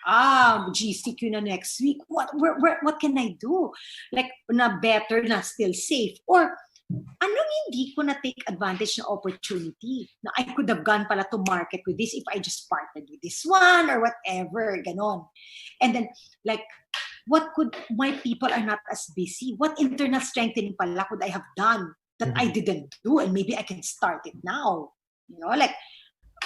GCQ na next week. What can I do? Like, na better, na still safe. Or, anong hindi ko na take advantage ng opportunity? Na I could have gone pala to market with this if I just partnered with this one or whatever, ganon. And then, like, my people are not as busy. What internal strengthening pala could I have done that I didn't do? And maybe I can start it now. Like,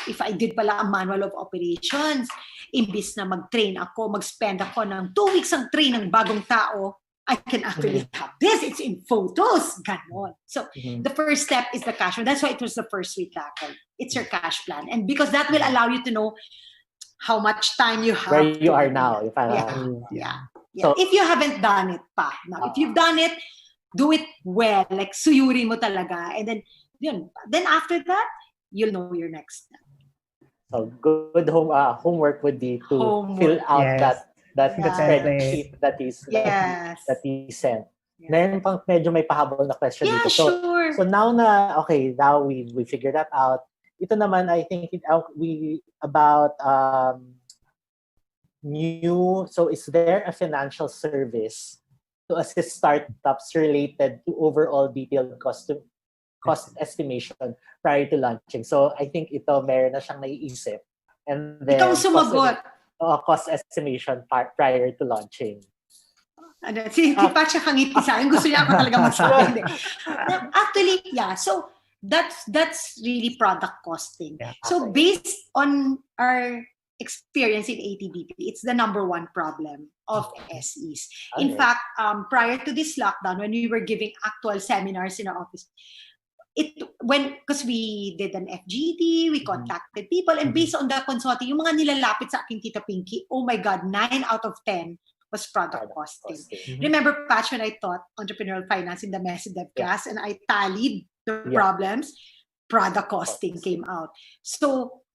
if I did pala a manual of operations, imbis na mag-train ako, mag-spend ako ng 2 weeks ang train ng bagong tao, I can actually have this. It's in photos. Ganon. So the first step is the cash plan. That's why it was the first we tackled. It's your cash plan. And because that will allow you to know how much time you have. Where you are now. So if you haven't done it pa. Now, if you've done it, do it well. Like suyuri mo talaga. And then, then after that, you'll know your next step. So good homework would be to fill out that spreadsheet that is sent. Yeah. Then pang medyo may pahabol na question dito. Sure. So now we figured that out. ito naman, I think we about so is there a financial service to assist startups related to overall detailed cost estimation prior to launching? So I think ito meron na siyang naiisip. And then Ikaw sumagot. Cost estimation prior to launching. Si Pat siya kangiti sa akin. Gusto niya ako talaga magsabi. Actually, yeah. So that's really product costing. Yeah. So based on our experience in ATBP, it's the number one problem of SEs. In fact, prior to this lockdown, when we were giving actual seminars in our office, because we did an FGD, we contacted people, and based on the consulting, yung mga nilalapit sa aking Tita Pinky, oh my God, 9 out of 10 was product costing. Remember, Patch, when I taught entrepreneurial finance in the MESIDEV class, and I tallied the problems, product costing came out. So,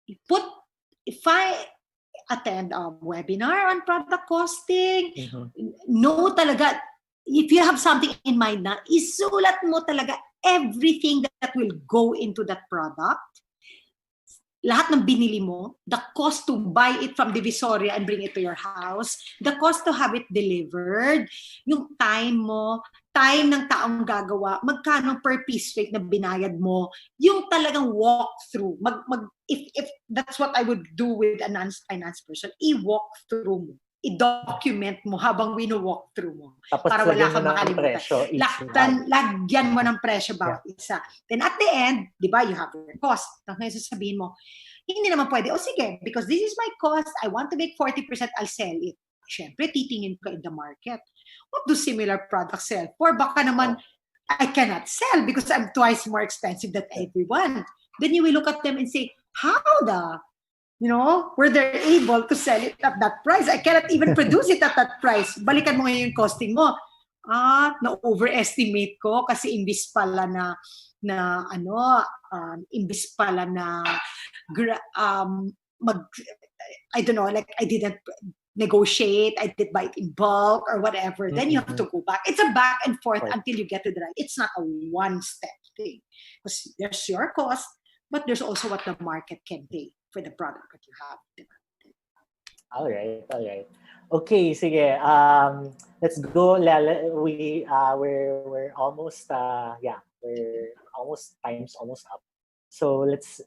if I attend a webinar on product costing, no talaga, if you have something in mind na, isulat mo talaga everything that will go into that product. Lahat ng binili mo, the cost to buy it from Divisoria and bring it to your house, the cost to have it delivered, yung time mo, time ng taong gagawa, magkano per piece rate na binayad mo, yung talagang walkthrough. If that's what I would do with a non-finance person, i-walk through mo. I-document mo habang wino-walk through mo. Tapos para wala kang makalimutan. Lagyan mo ng presyo bawat isa. Then at the end, di ba, you have your cost. Ngayon sasabihin mo, hindi naman pwede, sige, because this is my cost, I want to make 40%, I'll sell it. Siyempre, titingin ka in the market. What do similar products sell for? Baka naman, I cannot sell because I'm twice more expensive than everyone. Then you will look at them and say, how were they able to sell it at that price? I cannot even produce it at that price. Balikan mo ngayon yung costing mo. Na-overestimate ko kasi imbis pala na I don't know, like I didn't negotiate, I did buy it in bulk or whatever. Then you have to go back. It's a back and forth until you get to the right. It's not a one-step thing. Because there's your cost, but there's also what the market can pay for the product that you have. All right. Okay, sige. Let's go. We're almost time's almost up. So let's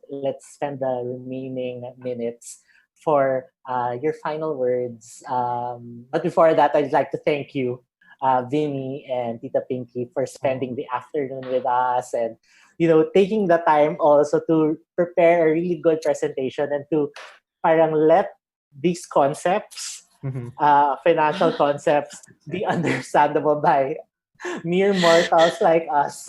spend the remaining minutes for your final words. But before that, I'd like to thank you, Vinny and Tita Pinky, for spending the afternoon with us and taking the time also to prepare a really good presentation and to parang let these concepts, financial concepts, be understandable by mere mortals like us.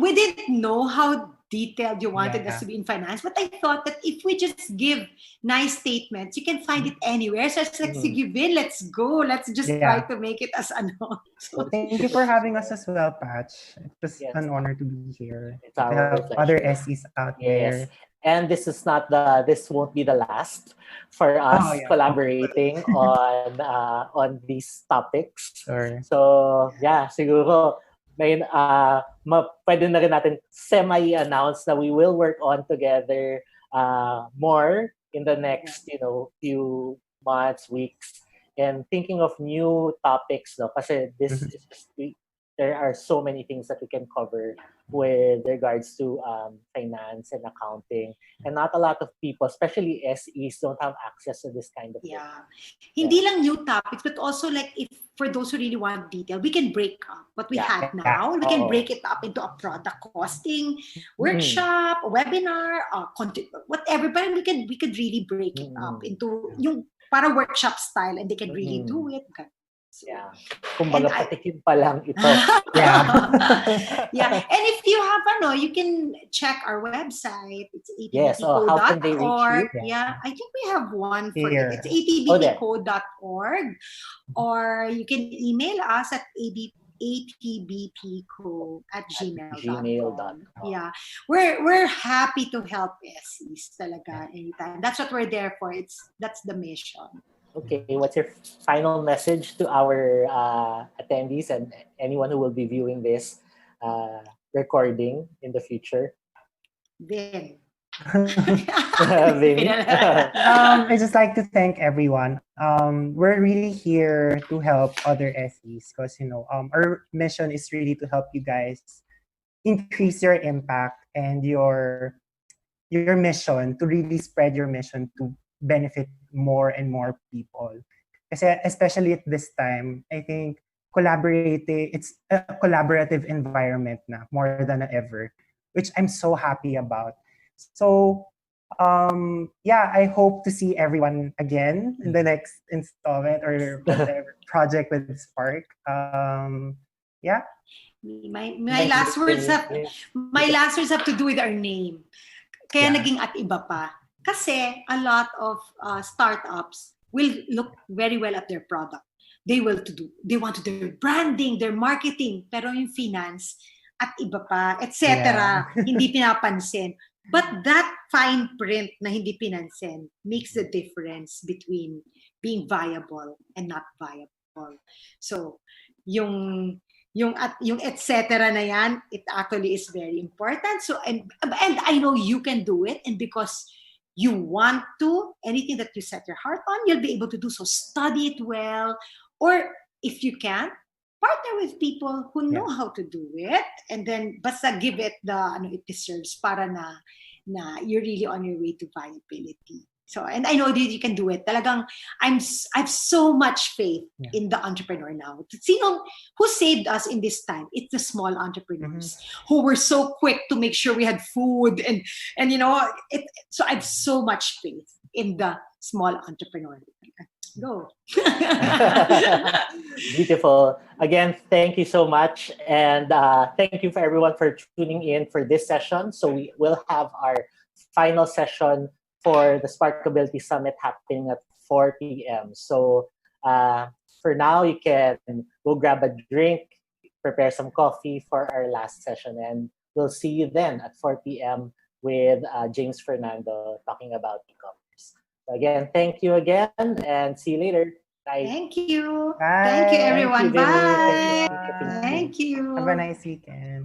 We didn't know how detailed you wanted us to be in finance, but I thought that if we just give nice statements, you can find it anywhere. So it's like, sige, Vin, let's go. Let's just try to make it as ano. So thank you for having us as well, Patch. It was an honor to be here. It's our pleasure. Other SEs out there. And this won't be the last for us collaborating on these topics. Sure. So siguro may pwede na rin natin semi-announce na we will work on together more in the next few months, weeks, and thinking of new topics, kasi this is there are so many things that we can cover with regards to finance and accounting, and not a lot of people, especially SEs, don't have access to this kind of thing. Hindi lang new topics, but also like if for those who really want detail, we can break up what we have now. We can break it up into a product costing workshop, a webinar, content, whatever. But we could really break it up into yung para workshop style, and they can really do it. Kumbaga patikim pa lang ito. And if you have you can check our website. It's atbco.org. How can they reach you? I think we have one for it. It's atbco.org. Or you can email us at atbpco@gmail.com. We're happy to help SEs talaga anytime. That's what we're there for. That's the mission. Okay, what's your final message to our attendees and anyone who will be viewing this recording in the future? Then. Vinny. I just like to thank everyone. We're really here to help other SEs because our mission is really to help you guys increase your impact and your mission to really spread your mission to benefit more and more people. Kasi especially at this time, I think it's a collaborative environment na more than ever, which I'm so happy about. So yeah, I hope to see everyone again in the next installment or whatever project with Spark. Yeah. My last words have to do with our name. Kaya naging at iba pa. Kasi a lot of startups will look very well at their product. They want to do their branding, their marketing, pero yung finance at iba pa, etc. Hindi pinapansin. But that fine print na hindi pinansin makes the difference between being viable and not viable. So, yung etc. na yan, it actually is very important. So, and I know you can do it, and because you want to, anything that you set your heart on, you'll be able to do so. Study it well, or if you can, partner with people who know how to do it, and then basta give it the it deserves para na you're really on your way to viability. So, and I know that you can do it. Talagang, I've so much faith in the entrepreneur now. Who saved us in this time? It's the small entrepreneurs who were so quick to make sure we had food and so I have so much faith in the small entrepreneur. Go. Beautiful. Again, thank you so much. And thank you for everyone for tuning in for this session. So we will have our final session for the Sparkability Summit happening at 4 p.m. So for now, you can go grab a drink, prepare some coffee for our last session, and we'll see you then at 4 p.m. with James Fernando talking about e-commerce. So again, thank you again, and see you later. Bye. Thank you. Bye. Thank you, everyone. Thank you, Bye. Vinny. Thank you. Have a nice weekend.